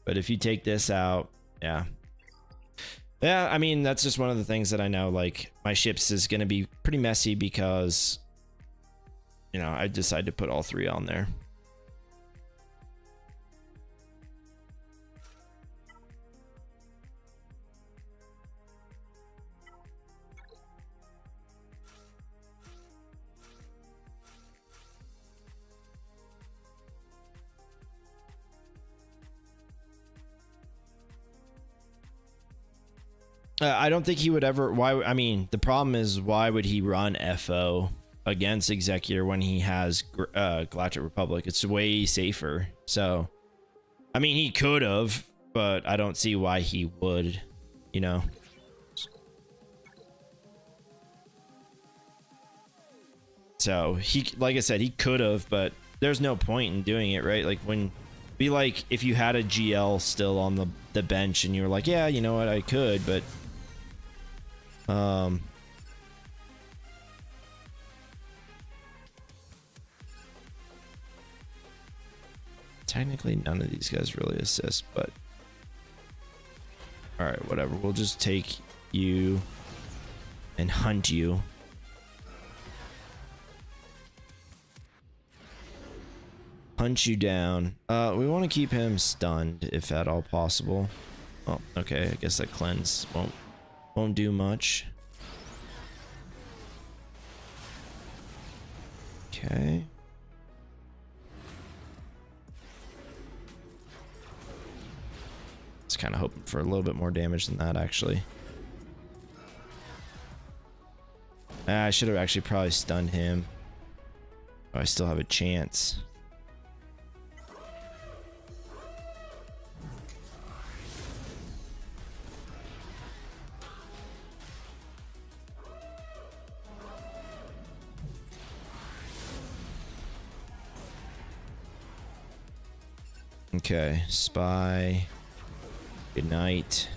But if you take this out, yeah. Yeah, I mean, that's just one of the things that I know, like, my ships is going to be pretty messy because, you know, I decided to put all three on there. I don't think he would ever. Why? I mean, the problem is, why would he run FO against Executor when he has Galactic Republic? It's way safer. So, I mean, he could have, but I don't see why he would, you know. So he, like I said, he could have, but there's no point in doing it, right? Like, when, be like, if you had a GL still on the bench and you were like, yeah, you know what, I could, but technically none of these guys really assist, but all right, whatever. We'll just take you and hunt you. Hunt you down. We want to keep him stunned if at all possible. Oh, okay. I guess that cleanse won't do much. Okay. Just kind of hoping for a little bit more damage than that, actually. I should have actually probably stunned him. Oh, I still have a chance. Okay, spy. Good night.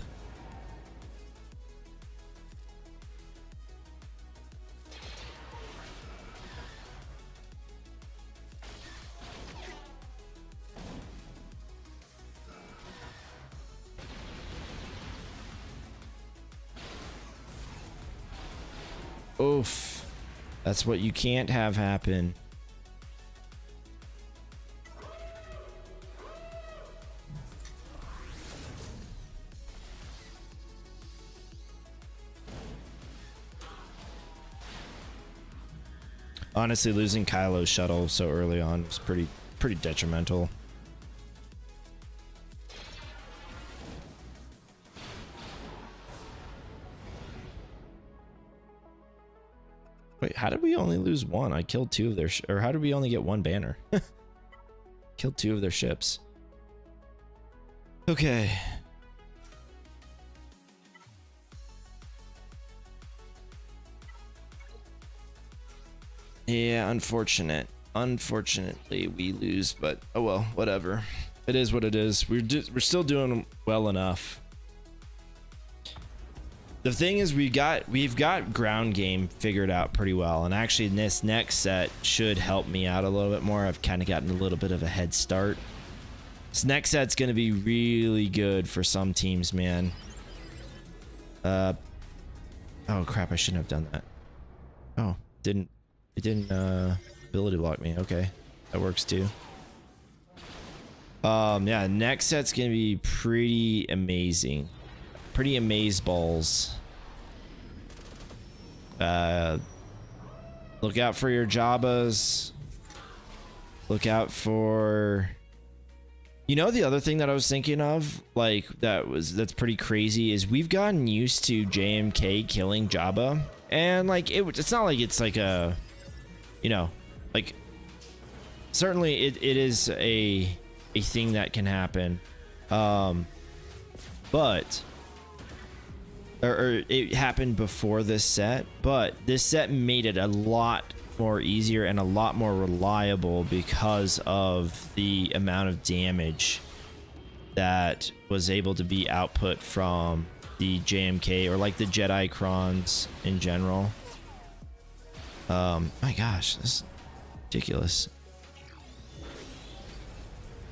Oof. That's what you can't have happen. Honestly, losing Kylo's shuttle so early on was pretty detrimental. Wait, how did we only lose one? I killed two of their or how did we only get one banner? Killed two of their ships. Okay. Yeah, unfortunately we lose, but oh well, whatever. It is what it is. We're still doing well enough. The thing is, we've got ground game figured out pretty well, and actually this next set should help me out a little bit more. I've kind of gotten a little bit of a head start. This next set's going to be really good for some teams, man. Oh crap, I shouldn't have done that. Oh, it didn't ability block me. Okay, that works too. Yeah, next set's gonna be pretty amazing. Pretty amazeballs. Look out for your Jabbas. Look out for... You know, the other thing that I was thinking of, like, that's pretty crazy, is we've gotten used to JMK killing Jabba. And, like, it's not like it's like a... You know, like... Certainly, it is a thing that can happen. But... Or it happened before this set, but this set made it a lot more easier and a lot more reliable because of the amount of damage that was able to be output from the JMK or like the Jedi Crons in general. My gosh, this is ridiculous.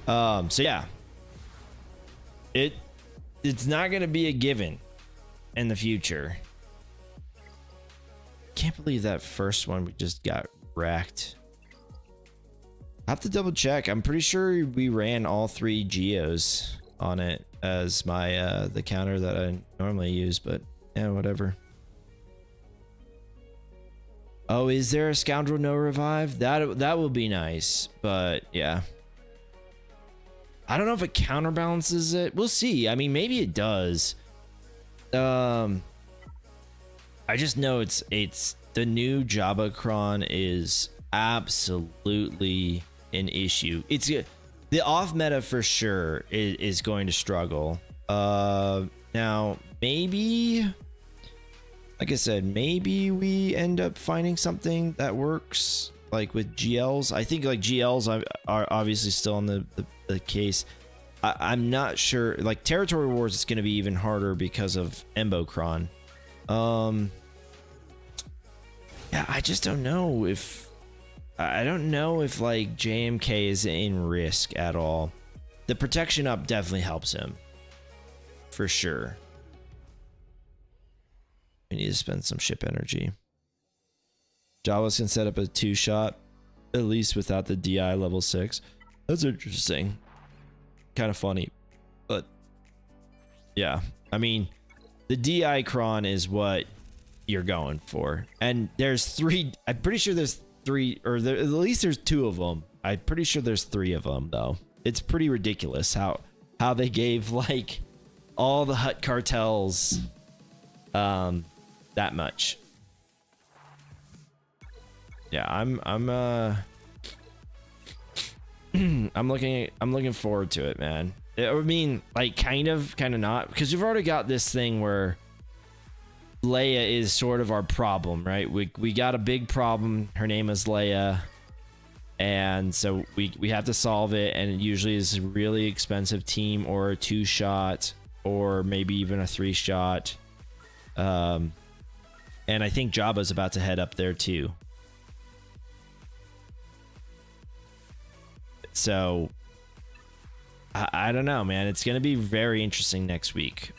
So yeah, it's not gonna be a given in the future. Can't believe that first one we just got wrecked. I have to double check. I'm pretty sure we ran all 3 geos on it as my the counter that I normally use, but yeah, whatever. Oh, is there a Scoundrel No Revive? That will be nice, but yeah. I don't know if it counterbalances it. We'll see. I mean, maybe it does. I just know it's the new Jabba Cron is absolutely an issue. It's the off meta for sure is going to struggle. Now maybe, like I said, maybe we end up finding something that works, like with GLs. I think like GLs are obviously still on the case. I'm not sure. Like Territory Wars is going to be even harder because of Embocron. Yeah, I just don't know if... I don't know if, like, JMK is in risk at all. The protection up definitely helps him. For sure. We need to spend some ship energy. Jawas can set up a 2-shot, at least without the DI level 6. That's interesting. Kind of funny. But, yeah. I mean, the DI Cron is what you're going for, and there's 3. I'm pretty sure there's 3, or at least there's 2 of them. I'm pretty sure there's 3 of them though. It's pretty ridiculous how they gave like all the Hutt cartels that much. Yeah, I'm I'm looking forward to it, man. I mean, like kind of not, because we've already got this thing where Leia is sort of our problem, right? We got a big problem. Her name is Leia, and so we have to solve it, and it usually is a really expensive team or a 2-shot or maybe even a 3-shot. And I think Jabba's about to head up there too. So I don't know, man. It's going to be very interesting next week.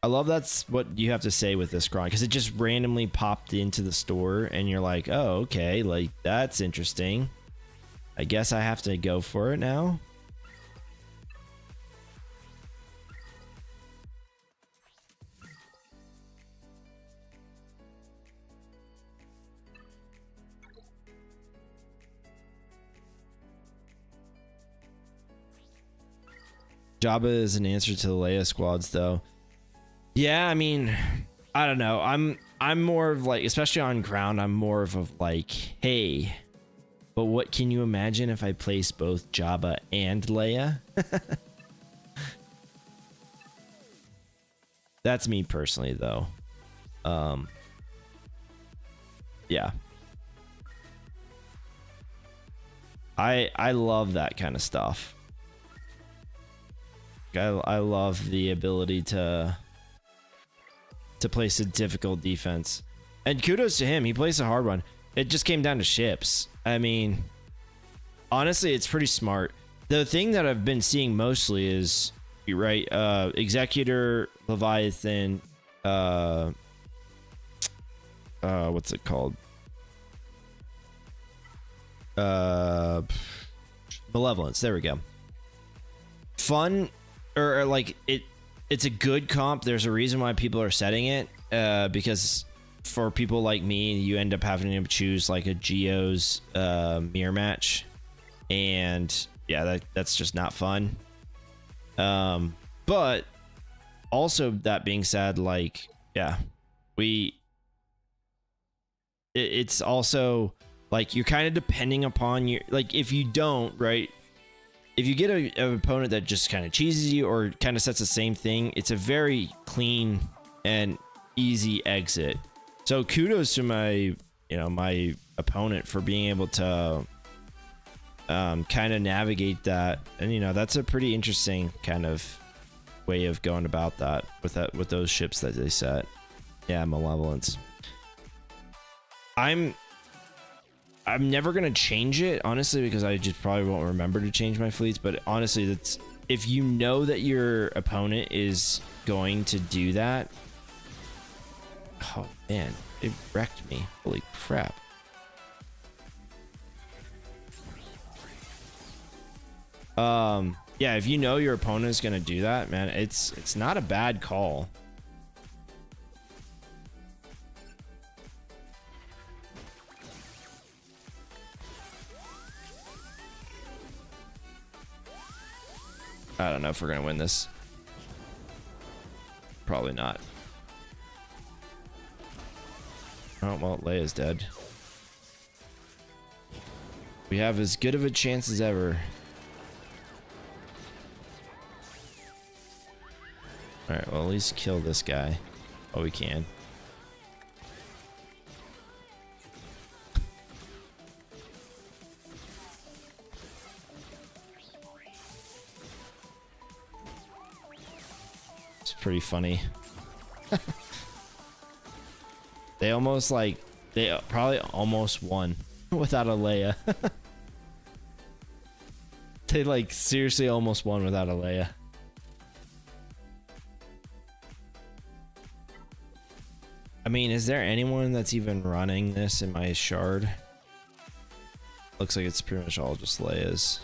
I love that's what you have to say with this Cron, because it just randomly popped into the store and you're like, oh, okay, like that's interesting. I guess I have to go for it now. Jabba is an answer to the Leia squads, though. Yeah, I mean, I don't know. I'm more of like, especially on ground, I'm more of like, hey, but what can you imagine if I place both Jabba and Leia? That's me personally, though. Yeah. I love that kind of stuff. I love the ability to place a difficult defense, and kudos to him. He plays a hard one. It just came down to ships. I mean, honestly, it's pretty smart. The thing that I've been seeing mostly is, right, Executor, Leviathan, what's it called? Malevolence. There we go. Fun, or like it. it's a good comp. There's a reason why people are setting it, because for people like me, you end up having to choose like a Geo's mirror match, and yeah, that's just not fun. But also, that being said, like, yeah, it's also like you're kind of depending upon your, like, if you don't, right, if you get an opponent that just kind of cheeses you or kind of sets the same thing, it's a very clean and easy exit. So kudos to my opponent for being able to kind of navigate that, and that's a pretty interesting kind of way of going about that with those ships that they set. Yeah, Malevolence. I'm never gonna change it, honestly, because I just probably won't remember to change my fleets. But honestly, that's, if you know that your opponent is going to do that. Oh man, it wrecked me. Holy crap. Yeah, if you know your opponent is gonna do that, man, it's not a bad call. I don't know if we're gonna win this. Probably not. Oh well, Leia's dead. We have as good of a chance as ever. Alright, well, at least kill this guy. Oh, we can. It's pretty funny. They almost, like, they probably almost won without a Leia. They, like, seriously almost won without a Leia. I mean, is there anyone that's even running this in my shard? Looks like it's pretty much all just Leia's.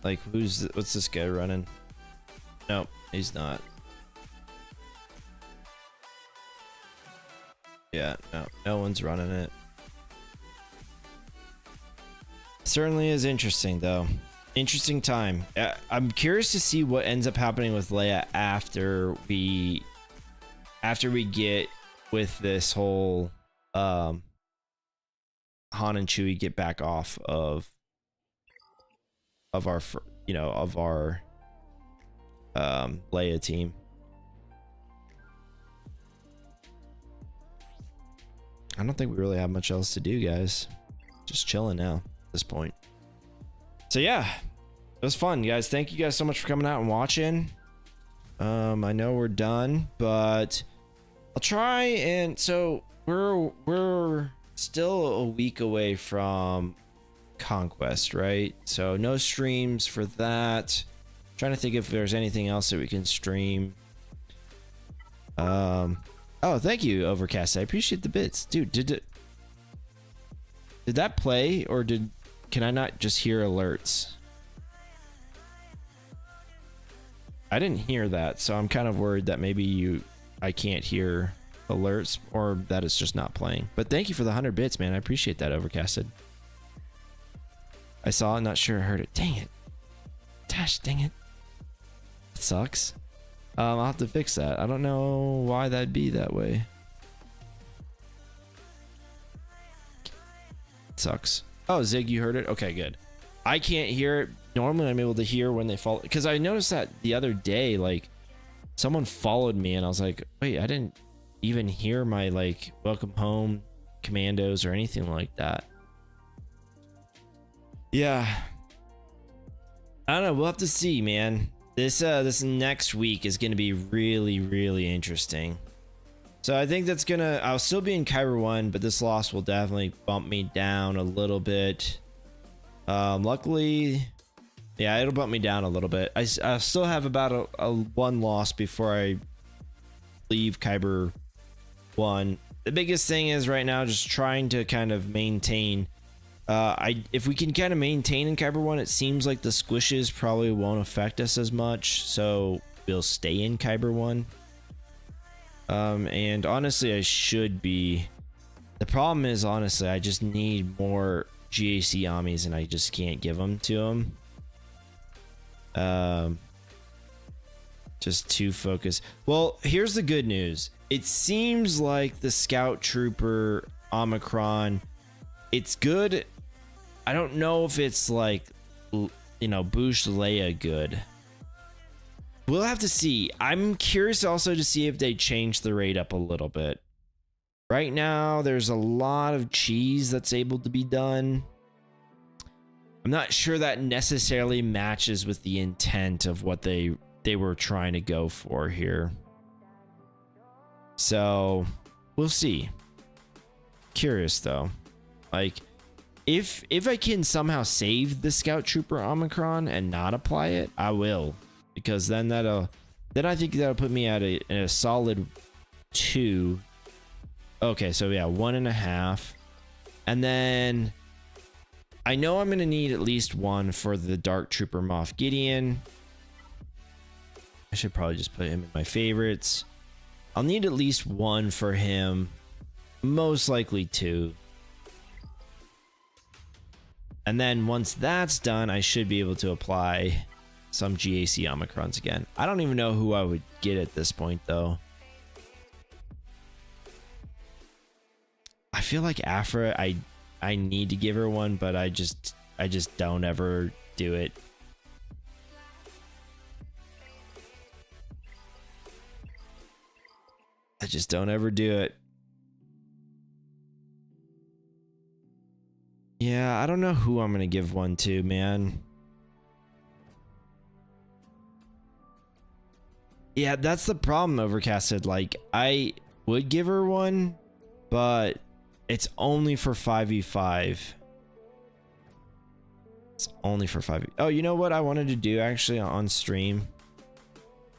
Like, what's this guy running? Nope, he's not. Yeah, no one's running it. Certainly is interesting, though. Interesting time. I'm curious to see what ends up happening with Leia after we get with this whole Han and Chewie get back off of our Leia team. I don't think we really have much else to do, guys. Just chilling now at this point. So yeah, it was fun, guys. Thank you guys so much for coming out and watching. I know we're done, but I'll try, and so we're still a week away from Conquest, right? So no streams for that. Trying to think if there's anything else that we can stream. Oh, thank you, Overcast. I appreciate the bits, dude. Did that play, or can I not just hear alerts? I didn't hear that, so I'm kind of worried that maybe I can't hear alerts, or that it's just not playing. But thank you for the 100 bits, man. I appreciate that, Overcasted. I saw it, not sure I heard it. Dang it. Gosh, dang it. It sucks. I'll have to fix that. I don't know why that'd be that way. It sucks. Oh, Zig, you heard it? Okay, good. I can't hear it. Normally, I'm able to hear when they fall. Because I noticed that the other day, like, someone followed me, and I was like, wait, I didn't even hear my, like, welcome home commandos or anything like that. Yeah. I don't know. We'll have to see, man. This next week is going to be really, really interesting. So I think that's going to... I'll still be in Kyber 1, but this loss will definitely bump me down a little bit. Luckily... Yeah, it'll bump me down a little bit. I still have about a one loss before I leave Kyber 1. The biggest thing is right now just trying to kind of maintain If we can kind of maintain in Kyber 1, it seems like the squishes probably won't affect us as much, so we'll stay in Kyber 1. And honestly, I should be. The problem is, honestly, I just need more GAC Amis, and I just can't give them to them. Just too focused. Well, here's the good news. It seems like the Scout Trooper Omicron, it's good. I don't know if it's like, you know, Boosh Leia good. We'll have to see. I'm curious also to see if they change the rate up a little bit. Right now, there's a lot of cheese that's able to be done. I'm not sure that necessarily matches with the intent of what they were trying to go for here. So, we'll see. Curious though. Like, if I can somehow save the Scout Trooper Omicron and not apply it, I will, because then I think that'll put me at a solid 2. Okay, so yeah, 1.5, and then I know I'm gonna need at least 1 for the Dark Trooper Moff Gideon. I should probably just put him in my favorites. I'll need at least 1 for him, most likely 2. And then once that's done, I should be able to apply some GAC Omicrons again. I don't even know who I would get at this point, though. I feel like Afra, I need to give her 1, but I just don't ever do it. I just don't ever do it. Yeah, I don't know who I'm gonna give 1 to, man. Yeah, that's the problem, Overcasted. Like, I would give her 1, but it's only for 5v5. It's only for 5v. Oh, you know what I wanted to do actually on stream?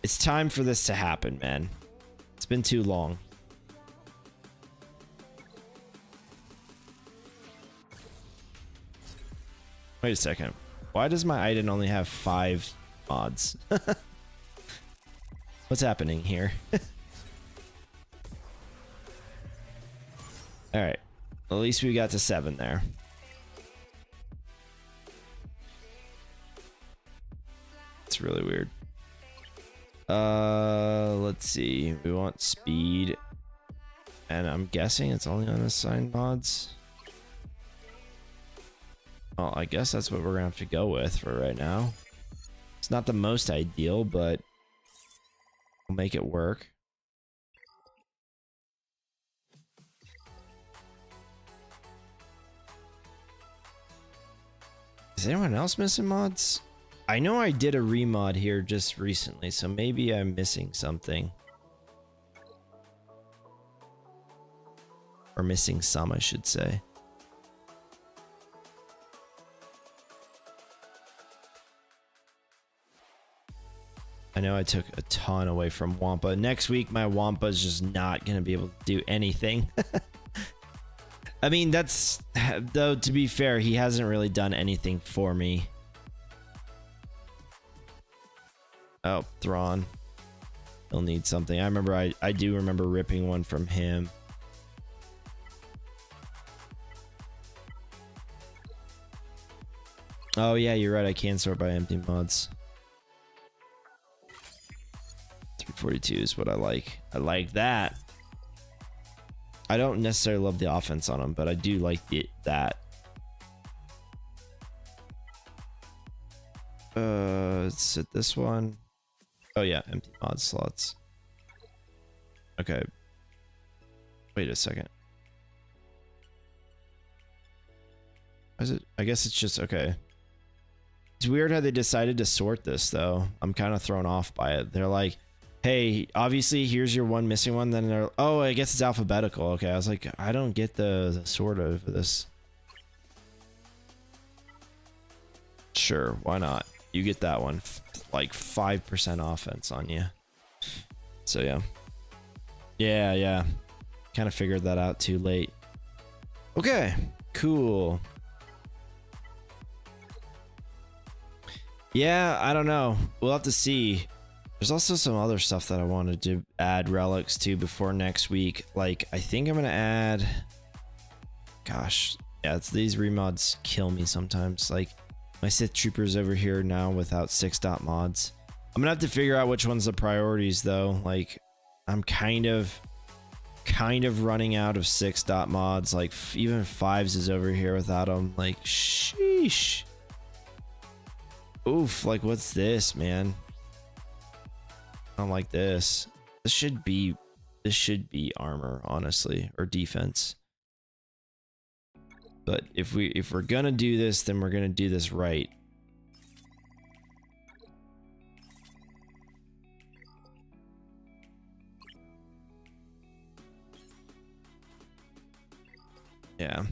It's time for this to happen, man. It's been too long. Wait a second. Why does my Iden only have 5 mods? What's happening here? Alright. At least we got to 7 there. It's really weird. Let's see. We want speed. And I'm guessing it's only on assigned mods. Well, I guess that's what we're gonna have to go with for right now. It's not the most ideal, but we'll make it work. Is anyone else missing mods? I know I did a remod here just recently, so maybe I'm missing something. Or missing some, I should say. I know I took a ton away from Wampa. Next week, my Wampa is just not going to be able to do anything. I mean, that's... Though, to be fair, he hasn't really done anything for me. Oh, Thrawn. He'll need something. I remember, I do remember ripping one from him. Oh, yeah, you're right. I can sort by empty mods. 342 is what I like. I like that. I don't necessarily love the offense on him, but I do like that. Let's hit this one. Oh yeah, empty mod slots. Okay. Wait a second. Is it? I guess it's just okay. It's weird how they decided to sort this though. I'm kind of thrown off by it. They're like, hey, obviously here's your one missing one. Then they're, oh, I guess it's alphabetical. Okay, I was like, I don't get the sort of this. Sure, why not? You get that one. Like 5% offense on you. So yeah. Yeah. Kind of figured that out too late. Okay, cool. Yeah, I don't know. We'll have to see. There's also some other stuff that I wanted to add relics to before next week. Like, I think I'm gonna add. Gosh, yeah, it's these remods kill me sometimes. Like, my Sith Troopers over here now without 6-dot mods. I'm gonna have to figure out which one's the priorities though. Like, I'm kind of running out of 6-dot mods. Like, even 5s is over here without them. Like, sheesh. Oof, like, what's this, man? I don't like this. This should be armor, honestly, or defense. But if we're gonna do this, then we're gonna do this right. Yeah.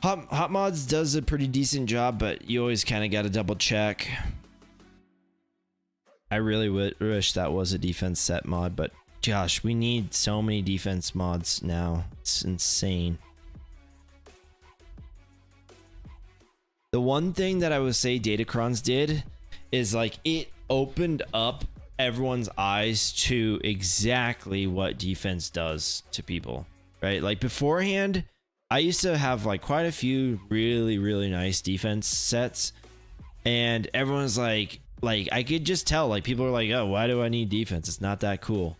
Hot Mods does a pretty decent job, but you always kind of got to double check. I really wish that was a defense set mod, but gosh, we need so many defense mods now. It's insane. The one thing that I would say Datacrons did is like it opened up everyone's eyes to exactly what defense does to people, right? Like beforehand, I used to have like quite a few really nice defense sets, and everyone's like I could just tell, like, people are like, oh, why do I need defense? It's not that cool.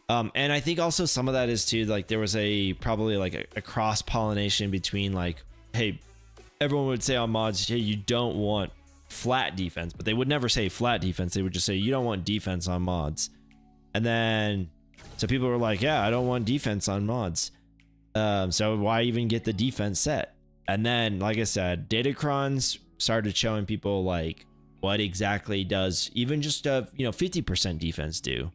And I think also some of that is too, like, there was probably like a cross pollination between, like, hey, everyone would say on mods, hey, you don't want flat defense, but they would never say flat defense. They would just say you don't want defense on mods. And then so people were like, yeah, I don't want defense on mods. So why even get the defense set? And then, like I said, Datacrons started showing people like what exactly does even just 50% defense do.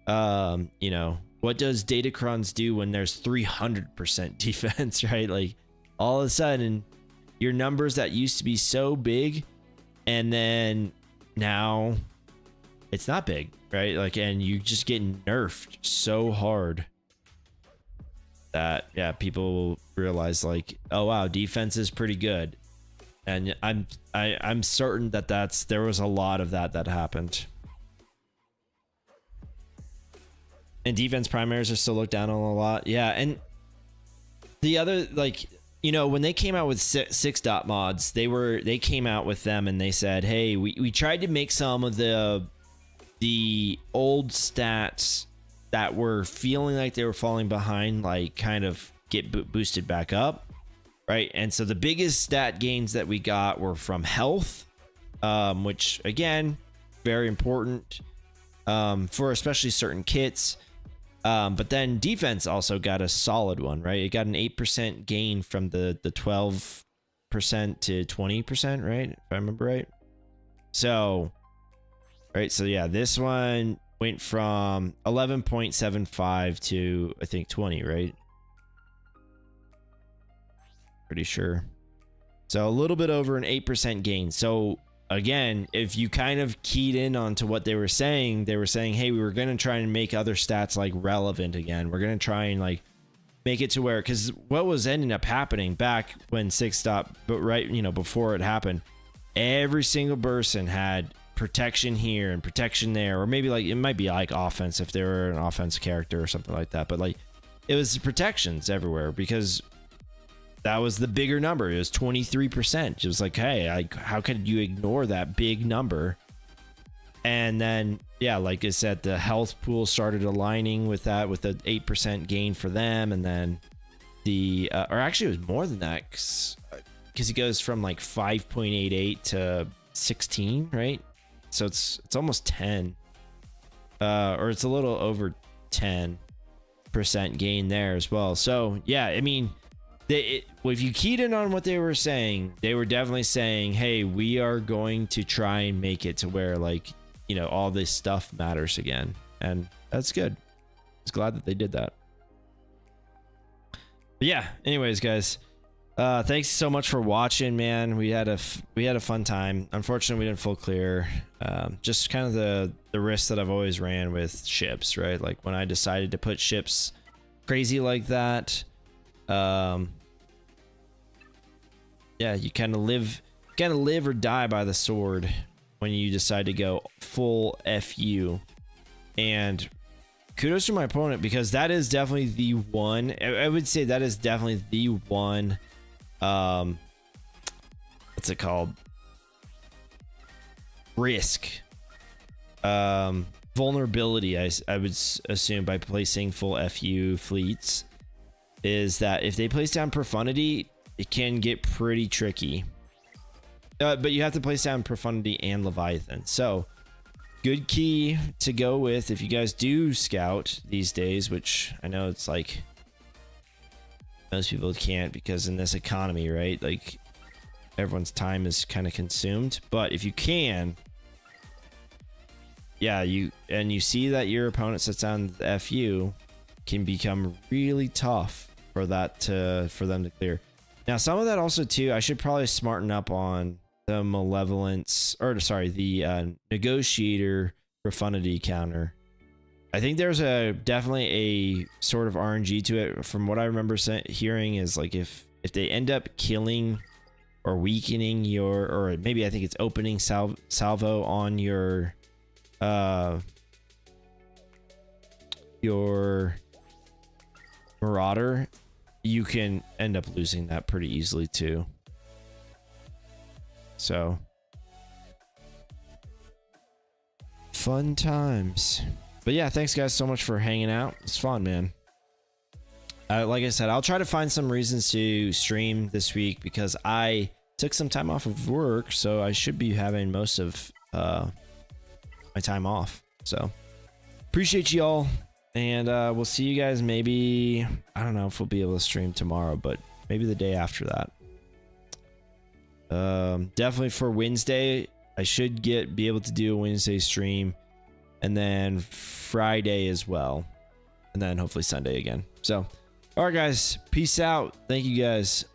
What does Datacrons do when there's 300% defense, right? Like, all of a sudden your numbers that used to be so big, and then now it's not big, right? Like, and you just get nerfed so hard that, yeah, people realize like, oh wow, defense is pretty good. And I'm certain that there was a lot of that happened. And defense primaries are still looked down on a lot. Yeah, and the other, like, when they came out with 6-dot mods, they came out with them and they said, hey, we tried to make some of the old stats that were feeling like they were falling behind, like, kind of get boosted back up. Right, and so the biggest stat gains that we got were from health, which again, very important for especially certain kits. But then defense also got a solid one, right? It got an 8% gain from the 12% to 20%, right? If I remember right. So, right, so yeah, this one went from 11.75 to, I think, 20, right? Pretty sure. So a little bit over an 8% gain. So again, if you kind of keyed in onto what they were saying, hey, we were going to try and make other stats like relevant again. We're going to try and like make it to where, because what was ending up happening back when 6-dot, but right, before it happened, every single person had protection here and protection there, or maybe like it might be like offense if they were an offense character or something like that. But like it was protections everywhere because that was the bigger number. It was 23%. It was like, hey, how could you ignore that big number? And then, yeah, like I said, the health pool started aligning with that, with the 8% gain for them. And then or actually it was more than that, because it goes from like 5.88 to 16, right? So it's almost 10, or it's a little over 10% gain there as well. So yeah, I mean, if you keyed in on what they were saying, they were definitely saying, hey, we are going to try and make it to where, like, all this stuff matters again. And that's good. I was glad that they did that. But yeah, anyways, guys, thanks so much for watching, man. We had a fun time. Unfortunately, we didn't full clear. Just kind of the risk that I've always ran with ships, right? Like when I decided to put ships crazy like that, yeah, you kind of live kind of live or die by the sword when you decide to go full FU. And kudos to my opponent, because that is definitely the one. I would say that is definitely the one. What's it called? Risk. Vulnerability, I would assume, by placing full FU fleets, is that if they place down Profundity, it can get pretty tricky. But you have to place down Profundity and Leviathan. So, good key to go with if you guys do scout these days, which I know it's like most people can't because in this economy, right? Like, everyone's time is kind of consumed. But if you can, yeah, you see that your opponent sets down the FU, can become really tough for that for them to clear. Now, some of that also too, I should probably smarten up on the malevolence, or sorry, the negotiator profundity counter. I think there's definitely a sort of RNG to it. From what I remember hearing is like if they end up killing or weakening your, or maybe I think it's opening salvo on your Marauder, you can end up losing that pretty easily too. So fun times. But yeah, thanks guys so much for hanging out. It's fun, man. Like I said, I'll try to find some reasons to stream this week because I took some time off of work, so I should be having most of my time off. So appreciate you all, and we'll see you guys maybe, I don't know if we'll be able to stream tomorrow, but maybe the day after that. Definitely for Wednesday, I should be able to do a Wednesday stream, and then Friday as well, and then hopefully Sunday again. So all right guys, peace out. Thank you guys.